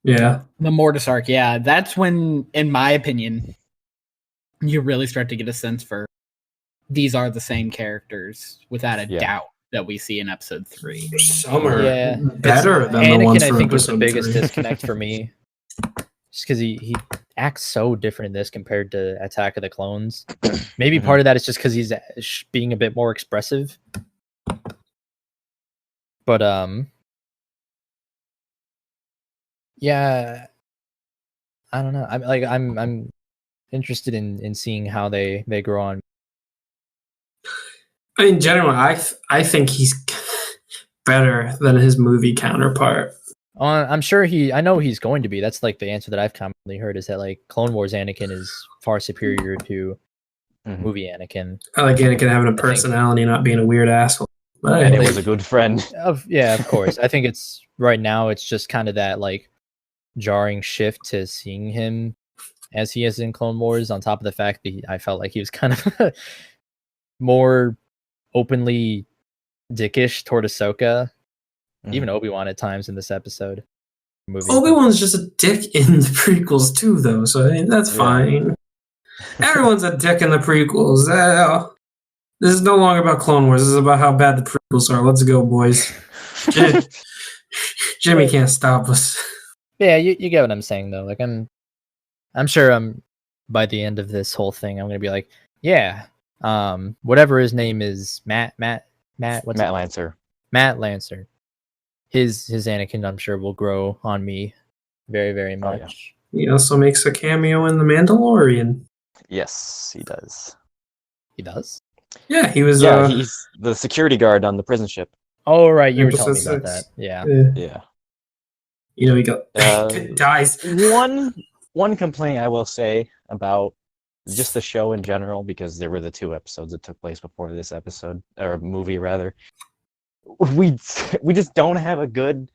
Yeah. the Mortis arc, yeah, that's when, in my opinion, you really start to get a sense for these are the same characters without a Yeah. doubt that we see in episode 3. Some are Yeah. better than Anakin, the ones I from think, was the episode biggest 3. disconnect for me. Just because he acts so different in this compared to Attack of the Clones. Maybe Mhm. part of that is just because he's being a bit more expressive. But yeah, I don't know. I'm interested in seeing how they grow on. I mean, generally, I think he's better than his movie counterpart. I'm sure I know he's going to be. That's like the answer that I've commonly heard, is that like Clone Wars Anakin is far superior to Mhm. movie Anakin. I like Anakin having a personality, not being a weird asshole. But And hey, it was a good friend. Of course. I think it's right now. It's just kind of that like jarring shift to seeing him as he is in Clone Wars. On top of the fact that I felt like he was kind of more openly dickish toward Ahsoka, even Obi-Wan at times in this episode. Movie. Obi-Wan's just a dick in the prequels too, though. So I mean, that's Yeah. fine. Everyone's a dick in the prequels. This is no longer about Clone Wars. This is about how bad the prequels are. Let's go, boys. Jimmy can't stop us. Yeah, you get what I'm saying though. Like I'm sure by the end of this whole thing, I'm gonna be like, yeah, whatever his name is, Matt, what's Matt Lancer. Matt Lancer. His Anakin, I'm sure, will grow on me very, very much. yeah. He also makes a cameo in The Mandalorian. Yes, he does. He does. Yeah, he was. Yeah, he's the security guard on the prison ship. Oh right, you were telling me Episode about that. 6. Yeah. Yeah. You know, he got dies. One complaint I will say about just the show in general, because there were the 2 episodes that took place before this episode, or movie rather. We just don't have a good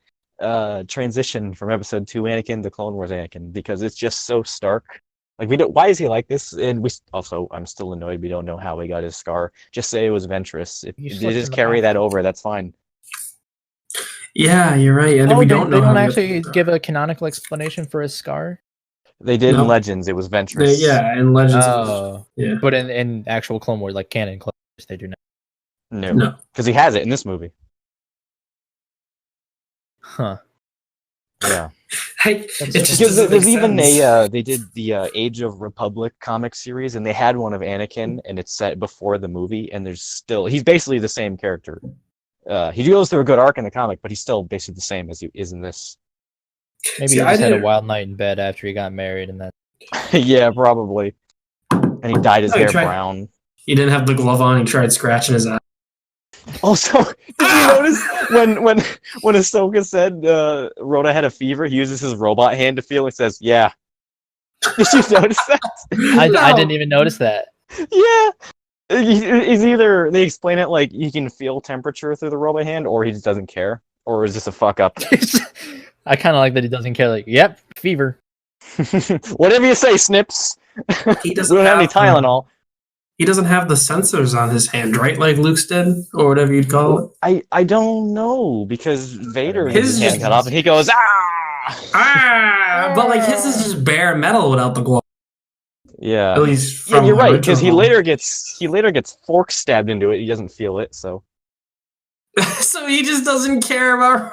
transition from episode 2 Anakin to Clone Wars Anakin, because it's just so stark. Like, we don't. Why is he like this? And I'm still annoyed we don't know how he got his scar. Just say it was Ventress. If You you slipped just in the carry that bathroom. over, that's fine. Yeah, you're right. And we don't know They how don't he actually got- give a canonical explanation for his scar. They did No. in Legends. It was Ventress. Yeah, in Legends. Oh, Yeah. but in actual Clone Wars, like canon Clone Wars, they do not. No, No. because he has it in this movie. Huh. Yeah. Hey, That's it just because Because doesn't there's make even sense. they did the Age of Republic comic series, and they had one of Anakin, and it's set before the movie, and he's basically the same character. He goes through a good arc in the comic, but he's still basically the same as he is in this. Maybe See, he I just had a didn't- wild night in bed after he got married, and that. Yeah, probably. And he dyed his No, he hair tried- brown. He didn't have the glove on. He tried scratching his eye. Also, did you notice when Ahsoka said Rhoda had a fever, he uses his robot hand to feel it, says, yeah. Did you notice that? I No. didn't even notice that. Yeah. He's either they explain it like he can feel temperature through the robot hand, or he just doesn't care, or is this a fuck up? I kind of like that he doesn't care. Like, yep, fever. Whatever you say, Snips. He We doesn't don't have any have Tylenol. He doesn't have the sensors on his hand, right? Like Luke's did, or whatever you'd call it. I don't know, because Vader His his hand just- cut off and he goes, ah. But like his is just bare metal without the glove. Yeah. At least Yeah, from you're the right, because he original. later gets fork stabbed into it. He doesn't feel it, so. So he just doesn't care about.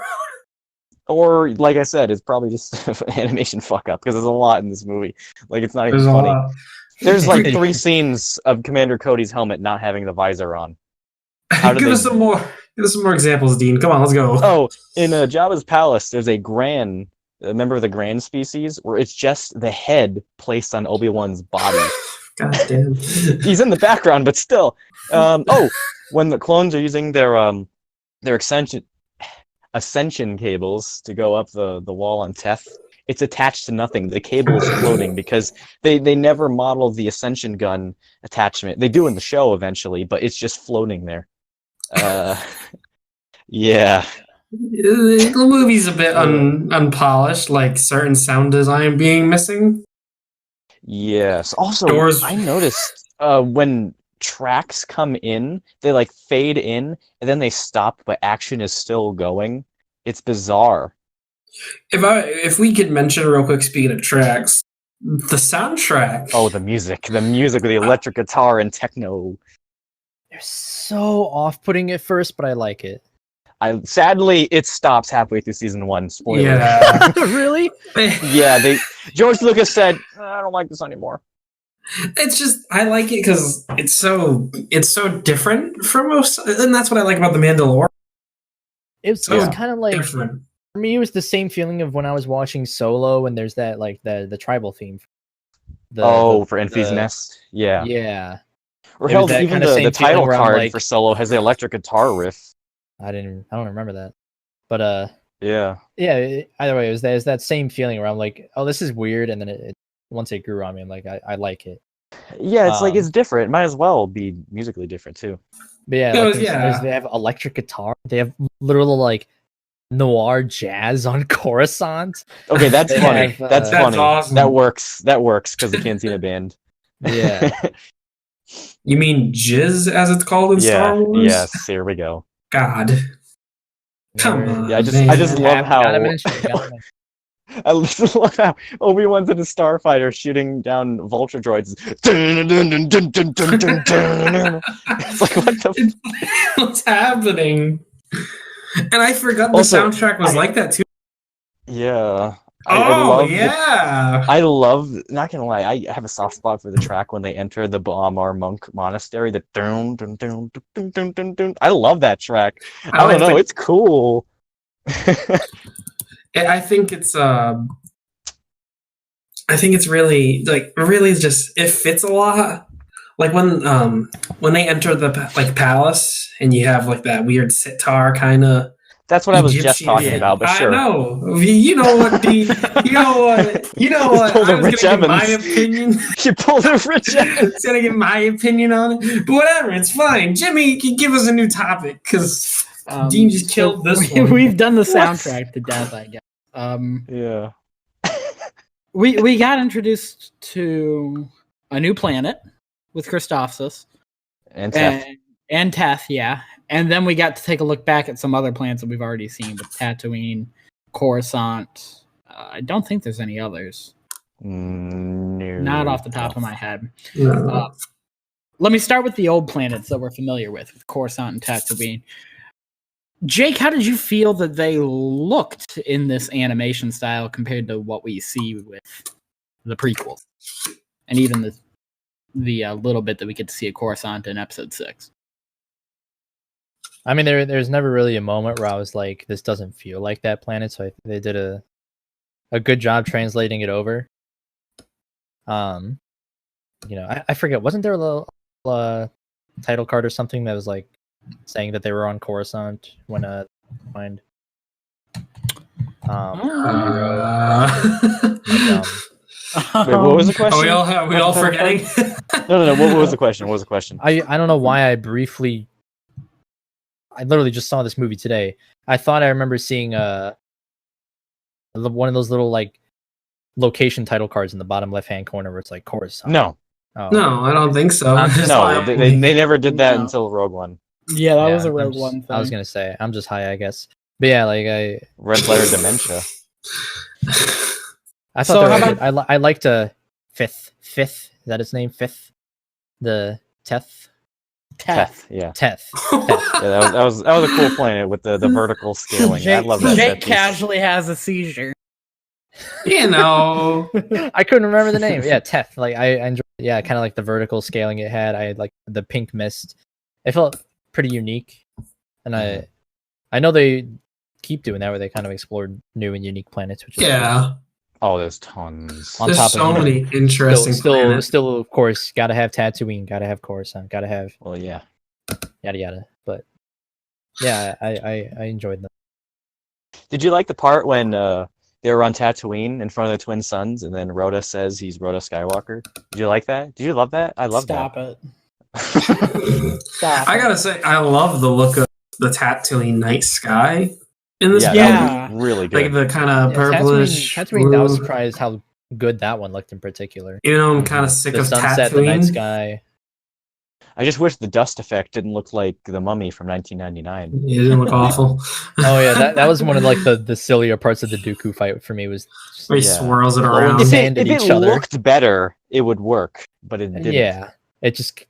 Or, like I said, it's probably just an animation fuck up, because there's a lot in this movie. Like, it's not even There's a funny. lot. There's like 3 scenes of Commander Cody's helmet not having the visor on. How did Give they- us some more. Give us some more examples, Dean. Come on, let's go. Oh, in Jabba's palace, there's a member of the Grand species, where it's just the head placed on Obi-Wan's body. God damn. He's in the background, but still. When the clones are using their their ascension cables to go up the wall on Teth. It's attached to nothing. The cable is floating because they never model the ascension gun attachment. They do in the show eventually, but it's just floating there. Yeah. The movie's a bit unpolished, like certain sound design being missing. Yes. Also, Doors- I noticed when tracks come in, they like fade in and then they stop, but action is still going. It's bizarre. If we could mention real quick, speaking of tracks, the soundtrack. Oh, the music, with the electric guitar and techno. They're so off-putting at first, but I like it. Sadly, it stops halfway through season 1. Spoiler. Yeah. Really? Yeah, George Lucas said, I don't like this anymore. It's just I like it because it's so different from most, and that's what I like about the Mandalorian. It was kind of like Different. for me. It was the same feeling of when I was watching Solo, and there's that like the tribal theme. For Enfys Nest. Yeah. Yeah. Or It was hell, that even kinda the same title feeling where I'm card like- for Solo has the electric guitar riff. I don't remember that, but Yeah. either way, it was that same feeling where I'm like, oh, this is weird, and then it once it grew on me, I'm like, I like it. Yeah, it's like Um, it's different. It might as well be musically different too. But yeah, No, like, yeah. they have electric guitar. They have literal like noir jazz on Coruscant. Okay, that's They funny. have, That's That's funny. awesome. That works because the Cantina band. Yeah. You mean Jizz, as it's called in Star Wars? Yes, here we go. God. Come Never- on. Yeah, I just man. love how Gotta mention it, gotta mention it. I just love how Obi-Wan's in a starfighter shooting down vulture droids. It's like, what the What's happening? And I forgot the Also, soundtrack was like that too. Yeah. Yeah. I love, not gonna lie, I have a soft spot for the track when they enter the Bahamar monk monastery. The dun, dun, dun, dun, dun, dun, dun. I love that track. I don't know, it's cool. I think it's really just it fits a lot. Like when they enter the palace and you have like that weird sitar kind of. That's what I was just talking about, but sure. I know. You know what, Dean? You know what? pulled a I was Rich gonna give my Evans. opinion. You pulled a Rich I Evans. was gonna give my opinion on it, but whatever. It's fine. Jimmy, can give us a new topic because Dean just killed this one. We've done the soundtrack to death, I guess. Yeah. We got introduced to a new planet with Christophsis And Teth. and Teth, yeah. And then we got to take a look back at some other planets that we've already seen with Tatooine, Coruscant. I don't think there's any others. No. Not off the top of my head. No. Let me start with the old planets that we're familiar with Coruscant and Tatooine. Jake, how did you feel that they looked in this animation style compared to what we see with the prequels? And even the little bit that we get to see at Coruscant in Episode 6. I mean, there's never really a moment where I was like, this doesn't feel like that planet. So they did a good job translating it over. I forget, wasn't there a little title card or something that was like saying that they were on Coruscant when find Wait, what was the question? Are we all forgetting? No. What was the question? What was the question? I don't know why I literally just saw this movie today. I thought I remember seeing one of those little like location title cards in the bottom left hand corner where it's like Coruscant. No. Oh. No, I don't think so. No, they never did that No. until Rogue One. Yeah, that was a I'm Rogue just- One thing. I was gonna say I'm just high, I guess. But yeah, like Red letter dementia. I So thought how they were good. I liked Fifth. Is that his name? Fifth. The Teth. Teth. Yeah. Teth. Yeah, that was a cool planet with the vertical scaling. I Jake, love that. Jake that piece. casually has a seizure. You know. I couldn't remember the name. Yeah, Teth. Like I enjoyed. Yeah, kind of like the vertical scaling it had. I like the pink mist. It felt pretty unique, and I know they keep doing that where they kind of explored new and unique planets. Which is Yeah. Oh, there's tons. On There's top so of it, many interesting planets. still, of course, gotta have Tatooine, gotta have Coruscant, gotta have Well, yeah. yada yada. But Yeah, I enjoyed them. Did you like the part when they were on Tatooine in front of the twin suns, and then Rhoda says he's Rhoda Skywalker? Did you like that? Did you love that? I love Stop that. it. Stop. I gotta say, I love the look of the Tatooine night sky in this Yeah. movie. Really good. Like the kind of purplish. Tatooine, I was blue. surprised how good that one looked in particular. You know, I'm kind of sick The of sunset, the night Tatooine. sky. I just wish the dust effect didn't look like the Mummy from 1999. It didn't look awful. Oh yeah, that was one of like the sillier parts of the Dooku fight for me. Was just, Where he Yeah. swirls it Well, around. if If at it each other. looked better, it would work, but it didn't. yeah, it just.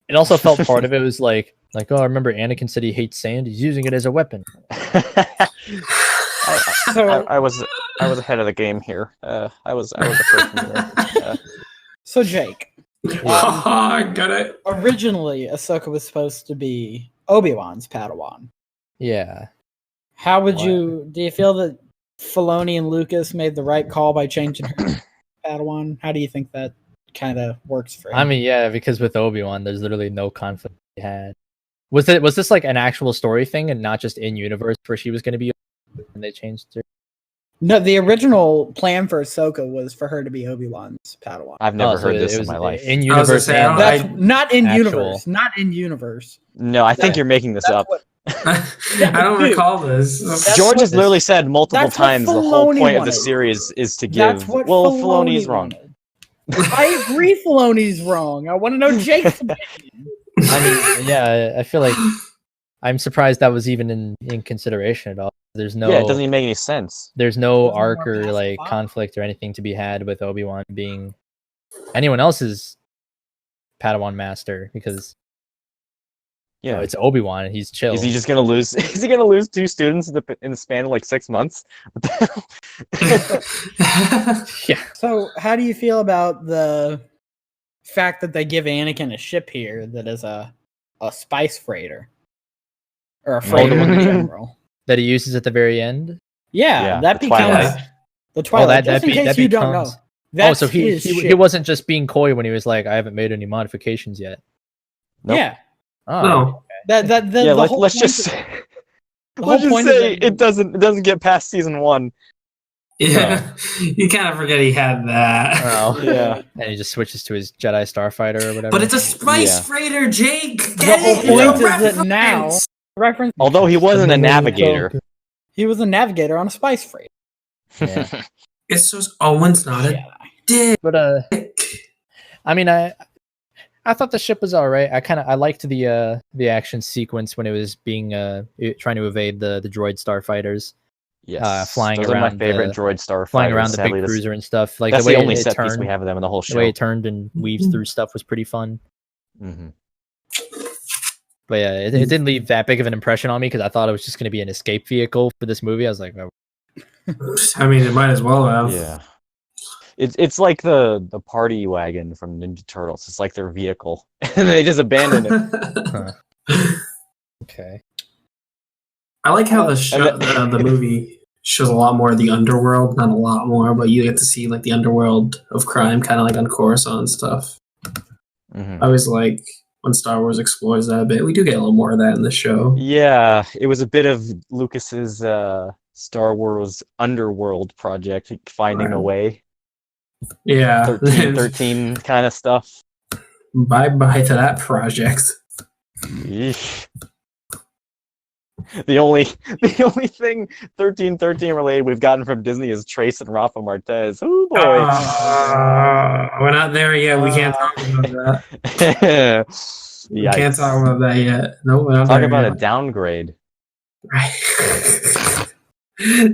It also felt part of it was like oh, I remember Anakin said he hates sand. He's using it as a weapon. I was ahead of the game here. I was the first mover. So Jake, I got it. originally Ahsoka was supposed to be Obi-Wan's Padawan. Yeah. How would Wow. do you feel that Filoni and Lucas made the right call by changing her to Padawan? How do you think that kind of works for him? I mean, yeah, because with Obi-Wan, there's literally no conflict he had. Was this like an actual story thing and not just in universe where she was going to be and they changed her? No, the original plan for Ahsoka was for her to be Obi-Wan's Padawan. I've never Oh, so heard it this in was my life. In I was gonna universe say, I and don't- I- That's not in actual- universe. Not in universe. No, I think you're making this That's up. what I don't Dude, recall this. that's George what- has literally said multiple that's what times the whole Filoni point of the wanted. series is to That's give. what Well, Filoni Filoni's wrong. wanted. I agree Filoni's wrong. I want to know Jake's opinion. I mean, yeah, I feel like I'm surprised that was even in consideration at all. There's no Yeah, it doesn't even make any sense. there's no Doesn't arc work or past the like plot. conflict or anything to be had with Obi-Wan being anyone else's Padawan master because Yeah, it's Obi-Wan and he's chill. is he just gonna lose? Is he gonna lose 2 students in the span of like 6 months? What the hell? yeah. So, how do you feel about the fact that they give Anakin a ship here that is a spice freighter or a freighter in general? That he uses at the very end. Yeah, Yeah, that the becomes Twilight. the Twilight. Just in be- case you don't know, becomes- that's so he his he ship. wasn't just being coy when he was like, I haven't made any modifications yet. Nope. Yeah, Oh, No. that the Yeah, whole let's point just of- say, the let's whole just point of say it- it doesn't get past season 1. Yeah, you kind of forget he had that. Oh. Yeah. And he just switches to his Jedi Starfighter or whatever. But it's a spice Yeah. freighter, Jake. The Get whole it? point It's a is that now reference. reference. Although he wasn't a navigator. He was a navigator on a spice freighter. Yeah. It's just Owen's not a Yeah. dick. But I mean, I thought the ship was all right. I liked the action sequence when it was being trying to evade the droid starfighters, Yes, flying those are my around favorite the- droid starfighters. flying around the Sadly, big cruiser and stuff. Like that's the way the only it set piece turned, we have of them in the whole the show. way it turned and weaves through stuff was pretty fun. hmm But yeah, it didn't leave that big of an impression on me because I thought it was just going to be an escape vehicle for this movie. I was like, oh, I mean, it might as well have. Yeah. It's like the party wagon from Ninja Turtles. It's like their vehicle, and they just abandon it. okay. I like how the movie shows a lot more of the underworld. Not a lot more, but you get to see like the underworld of crime, kind of like on Coruscant and stuff. Mhm. I always like when Star Wars explores that a bit. We do get a little more of that in the show. Yeah, it was a bit of Lucas's Star Wars underworld project, finding a Right. way. Yeah. 13 kind of stuff. Bye bye to that project. Yeesh. The only thing 1313 related we've gotten from Disney is Trace and Rafa Martez. Oh boy. We're not there yet. We can't talk about that. We can't talk about that yet. No, we're not Talk there about a yet. downgrade.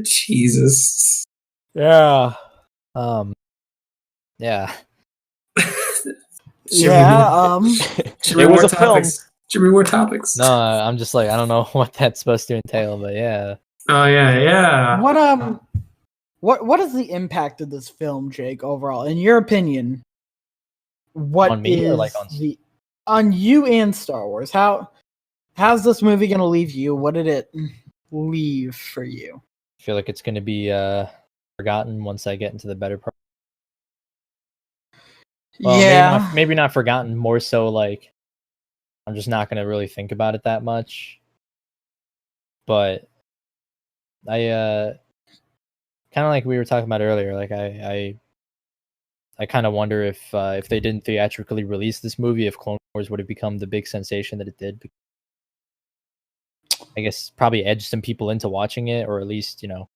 Jesus. Yeah. Yeah. Should we It was more a film. topics? Should we more topics? No, I'm just like I don't know what that's supposed to entail, but yeah. Oh yeah. What is the impact of this film, Jake, overall? In your opinion, what On me or, is like, on- on you and Star Wars? How's this movie gonna leave you? What did it leave for you? I feel like it's going to be forgotten once I get into the better part. Well, yeah. maybe not forgotten, more so like I'm just not gonna really think about it that much. But I kind of like we were talking about earlier, like I kind of wonder if they didn't theatrically release this movie, if Clone Wars would have become the big sensation that it did. I guess probably edged some people into watching it, or at least, you know,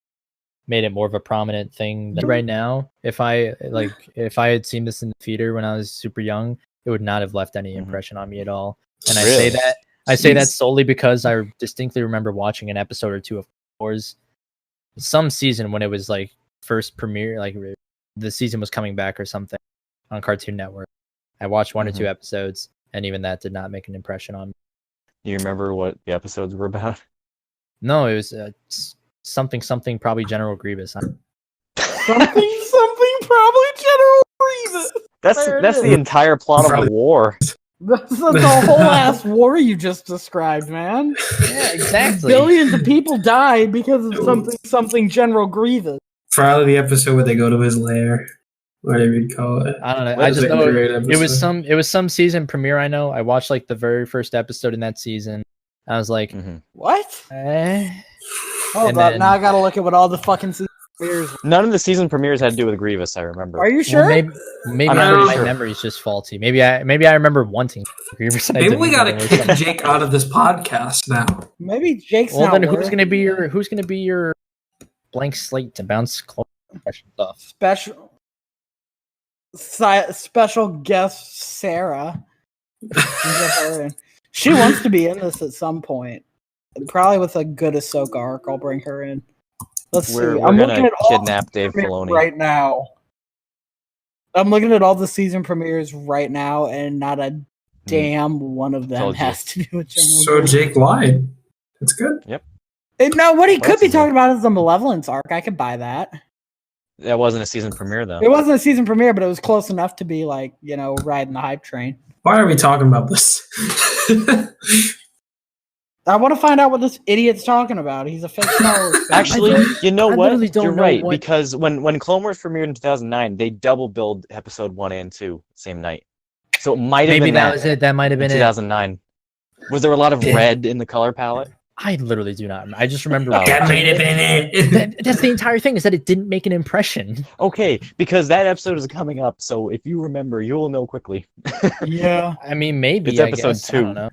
made it more of a prominent thing than right now. If I had seen this in the theater when I was super young, it would not have left any impression on me at all. And Really? I say that solely because I distinctly remember watching an episode or two of Clone Wars some season when it was like first premiere, like the season was coming back or something on Cartoon Network. I watched one or two episodes, and even that did not make an impression on me. Do you remember what the episodes were about? No, it was something probably General Grievous. Something probably General Grievous. That's the entire plot of the war. That's the whole ass war you just described, man. Yeah, exactly. Billions of people died because of something General Grievous. Probably the episode where they go to his lair, whatever you'd call it. I don't know. What I is just a know great it was episode? some season premiere. I know. I watched like the very first episode in that season. I was like, What? Hold And up, then- now I gotta look at what all the fucking season premieres. None of the season premieres had to do with Grievous, I remember. Are you well, sure? maybe I'm pretty my sure. memory's just faulty. Maybe I remember wanting Grievous. and I Maybe didn't we gotta remember kick something. Jake out of this podcast now. Maybe Jake's Well, not then who's worth gonna be your blank slate to bounce Clone Wars stuff? special guest Sarah. She wants to be in this at some point. Probably with a good Ahsoka arc, I'll bring her in. Let's We're see. I'm looking gonna at all kidnap the Dave premieres Filoni. right now. I'm looking at all the season premieres right now, and not a damn one of them Told you. has to do with General So Grievous. Jake lied. That's good. No, what he What could else be is there? talking about is the Malevolence arc. I could buy that. That wasn't a season premiere though. It wasn't a season premiere, but it was close enough to be like, you know, riding the hype train. Why are we talking about this? I want to find out what this idiot's talking about. He's a fictional. Actually, you know I what? literally don't You're know right, what- because when Clone Wars premiered in 2009, they double billed episode 1 and 2 same night. So it might have Maybe been that was it. That might have in been it. 2009. Was there a lot of red in the color palette? I literally do not. I just remember. Oh. That might have been it. That's the entire thing, is that it didn't make an impression. Okay, because that episode is coming up, so if you remember, you will know quickly. Yeah. I mean, maybe It's I episode guess. I 2. don't know.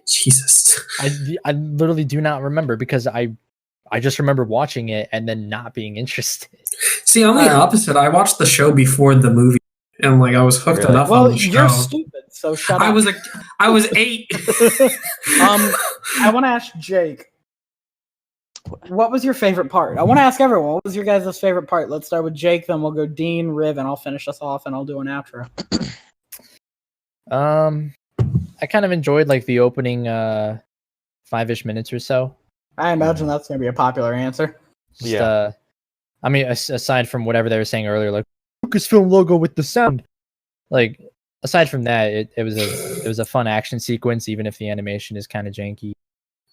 Jesus. I literally do not remember because I just remember watching it and then not being interested. See, on the opposite, I watched the show before the movie, and like I was hooked Really? enough Well, on the show. you're stupid, so shut up. I was 8. I want to ask Jake. What was your favorite part? I want to ask everyone. What was your guys' favorite part? Let's start with Jake, then we'll go Dean, Riv, and I'll finish us off, and I'll do an outro. I kind of enjoyed like the opening 5-ish minutes or so. I imagine that's going to be a popular answer. Just, Yeah. I mean, aside from whatever they were saying earlier, like Lucasfilm logo with the sound, like aside from that, it was a fun action sequence, even if the animation is kind of janky.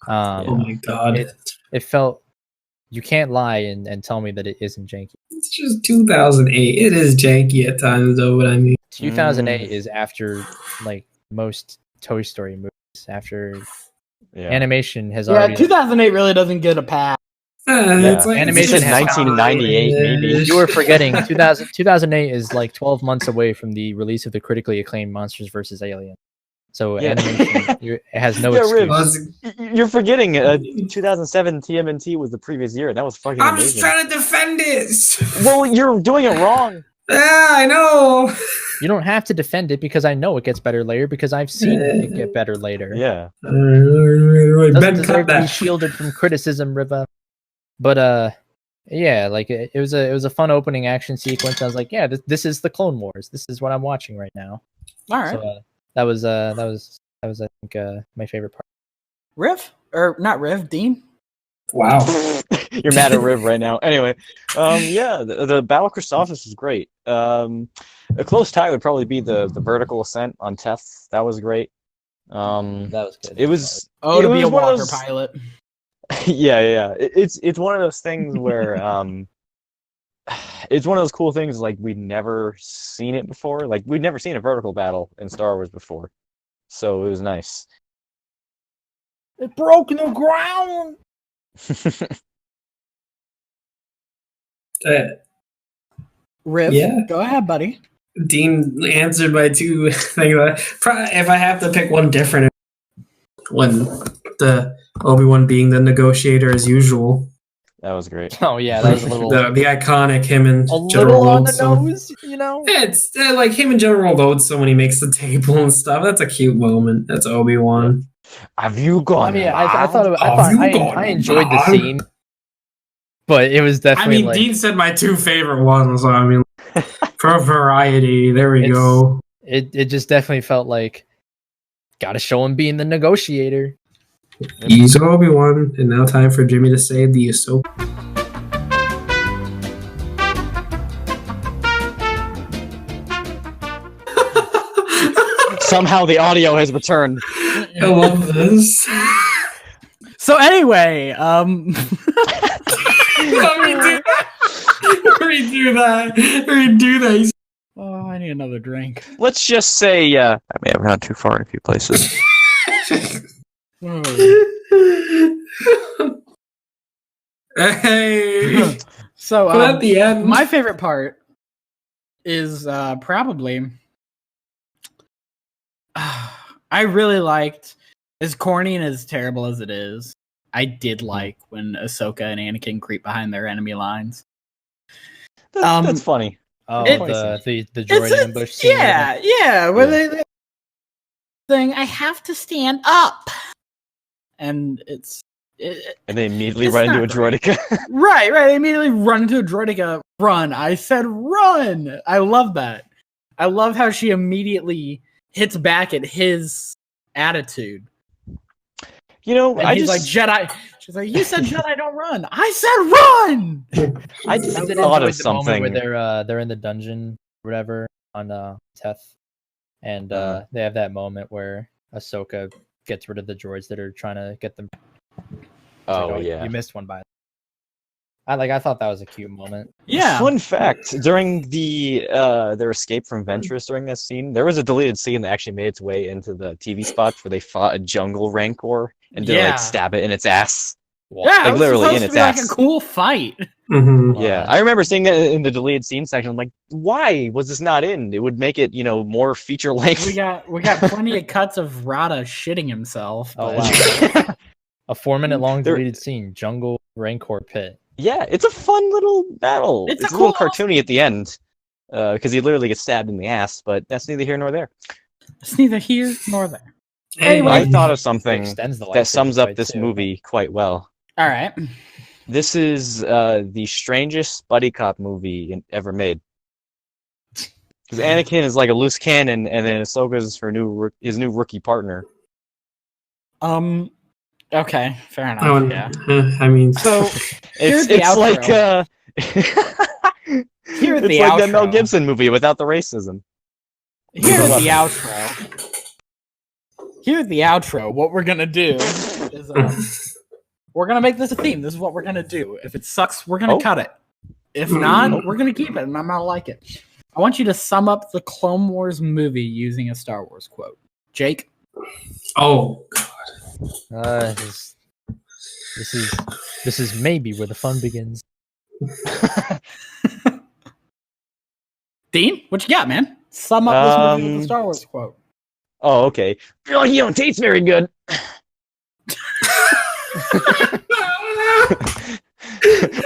Oh my god. It felt, you can't lie and tell me that it isn't janky. It's just 2008. It is janky at times, though, what I mean. 2008 is after like most Toy Story movies. After Yeah. animation has Yeah, already. 2008 really doesn't get a pass. It's like Animation it's has- 1998 maybe. You were forgetting 2008 is like 12 months away from the release of the critically acclaimed Monsters vs. Aliens. So Yeah. animation it has no Yeah, Riv, excuse. You're forgetting 2007 TMNT was the previous year, and that was fucking I'm just amazing. trying to defend it. Well, you're doing it wrong. Yeah, I know. You don't have to defend it because I know it gets better later because I've seen it get better later. Yeah. It doesn't Ben, deserve cut to be that. shielded from criticism, Riva. But yeah, like it was a fun opening action sequence. I was like, yeah, this is the Clone Wars. This is what I'm watching right now. All right. So that was I think my favorite part. Riv? Or not Riv, Dean? Wow. You're mad at Riv right now. Anyway, yeah, the Battle of Christophsis is great. A close tie would probably be the vertical ascent on Teth. That was great. That was good. It was Oh, it to be a was one of Walker those- pilot. yeah. It's one of those things where it's one of those cool things like we'd never seen it before. Like we'd never seen a vertical battle in Star Wars before. so it was nice. It broke the ground. Riv, Yeah. go ahead, buddy. Dean answered my two things. If I have to pick one different, when the Obi-Wan being the negotiator as usual. That was great. Oh yeah, that was a little the iconic him and a General little on the Lodestown. nose, you know. Yeah, it's like him and General Lodestown when he makes the table and stuff. That's a cute moment. That's Obi-Wan. Have you gone? I mean, I thought Have you gone I enjoyed the mad? scene, but it was I definitely mean, like Dean said my two favorite ones. So I mean, for variety, there we It's- go. it just definitely felt like gotta show him being the negotiator. He's Obi-Wan, and now time for Jimmy to say the Ahsoka. Somehow the audio has returned. I love this. So anyway, Redo that. oh, I need another drink. Let's just say I may have gone too far in a few places. Hey. So But at the end, my favorite part is probably I really liked, as corny and as terrible as it is, I did like when Ahsoka and Anakin creep behind their enemy lines. That's funny. Oh, It- the droid ambush scene. Yeah, where they saying, I have to stand up. And And they immediately It's run into a not great. droideka. right. They immediately run into a droideka. Run. I said run. I love that. I love how she immediately hits back at his attitude. You know, And I he's just like, Jedi. She's like, you said Jedi don't run. I said run. I just I did thought enjoy of the moment something. where they're in the dungeon, or whatever, on Teth, and they have that moment where Ahsoka gets rid of the droids that are trying to get them. Oh Like, yeah. you missed one by. I thought that was a cute moment. Yeah. Fun fact: during their escape from Ventress during that scene, there was a deleted scene that actually made its way into the TV spots where they fought a jungle rancor and did Yeah. like stab it in its ass. Yeah, Like, it was literally supposed in to its be like ass. a cool fight. Mhm. Yeah, I remember seeing that in the deleted scene section. I'm like, why was this not in? It would make it, more feature length. We got plenty of cuts of Rada shitting himself. Oh but- wow! A 4-minute long There- deleted scene, jungle rancor pit. Yeah, it's a fun little battle. It's It's a a little cool- cartoony at the end, because he literally gets stabbed in the ass. But that's neither here nor there. It's neither here nor there. Anyway, I thought of It something extends the that sums up lightsaber this fight, too. movie quite well. All right. This is the strangest buddy cop movie ever made. Because Anakin is like a loose cannon, and then Ahsoka's his new rookie partner. Okay, fair enough. I would- Yeah. I mean, So here's the It's outro. like Here's it's the like that Mel outro. Gibson movie without the racism. Here's the outro. Here's the outro. What we're gonna do is we're gonna make this a theme. This is what we're gonna do. If it sucks, we're gonna Oh. cut it. If not, we're gonna keep it, and I'm gonna like it. I want you to sum up the Clone Wars movie using a Star Wars quote. Jake. oh, This is maybe where the fun begins. Dean, what you got, man? Sum up this movie with a Star Wars quote. Oh, okay. Oh, you don't taste very good.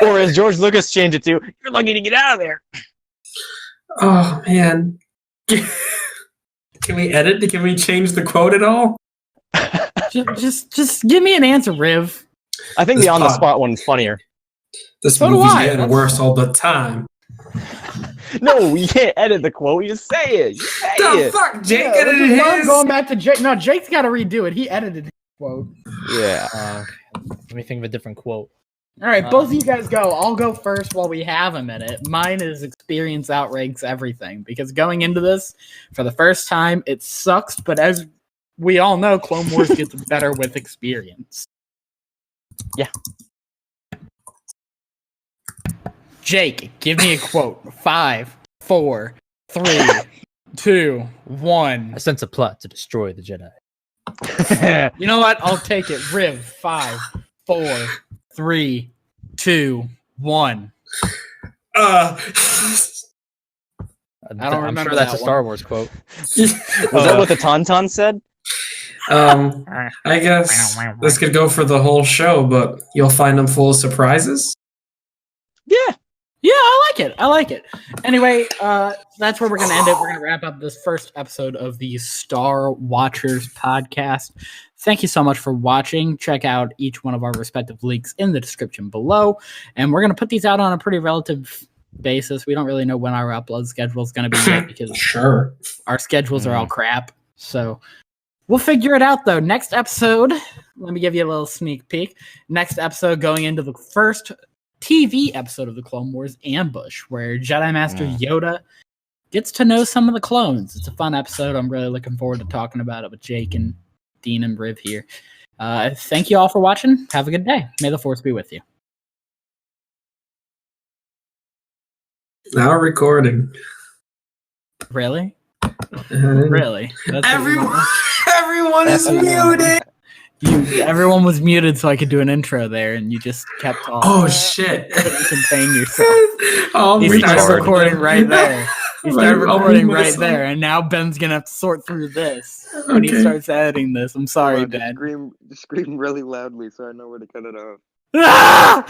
Or as George Lucas changed it to, "You're lucky to get out of there." oh man. Can we edit? Can we change the quote at all? Just give me an answer, Riv. I think This the on the pod- spot one's funnier. This So do movie's I. getting worse all the time. No, you can't edit the quote. You just say it. You say The it. fuck, Jake Yeah, edited which is why I'm his. going back to Jake. No, Jake's got to redo it. He edited his quote. Yeah. Let me think of a different quote. All right, both of you guys go. I'll go first while we have a minute. Mine is experience outranks everything because going into this for the first time, it sucks. But as we all know, Clone Wars gets better with experience. Yeah. Jake, give me a quote. 5, 4, 3, 2, 1. I sense a plot to destroy the Jedi. You know what? I'll take it. Riv. 5, 4, 3, 2, 1. I'm sure that's a Star Wars quote. Was that what the Tauntaun said? I guess this could go for the whole show, but you'll find them full of surprises. Yeah, I like it. Anyway, that's where we're going to end it. We're going to wrap up this first episode of the Star Watchers podcast. Thank you so much for watching. Check out each one of our respective links in the description below. And we're going to put these out on a pretty relative basis. We don't really know when our upload schedule is going to be yet because our schedules are all crap. So we'll figure it out, though. Next episode, let me give you a little sneak peek. Next episode going into the first TV episode of the Clone Wars Ambush, where Jedi Master Yoda gets to know some of the clones. It's a fun episode. I'm really looking forward to talking about it with Jake and Dean and Riv here. Thank you all for watching. Have a good day. May the Force be with you. Now recording. Really? Really? That's everyone is muted. Everyone was muted so I could do an intro there, and you just kept talking. Oh shit! You couldn't contain yourself. You started recording right there. You started recording right there, and now Ben's gonna have to sort through this when he starts editing this. I'm sorry, Ben. Just scream really loudly so I know where to cut it off. Ah!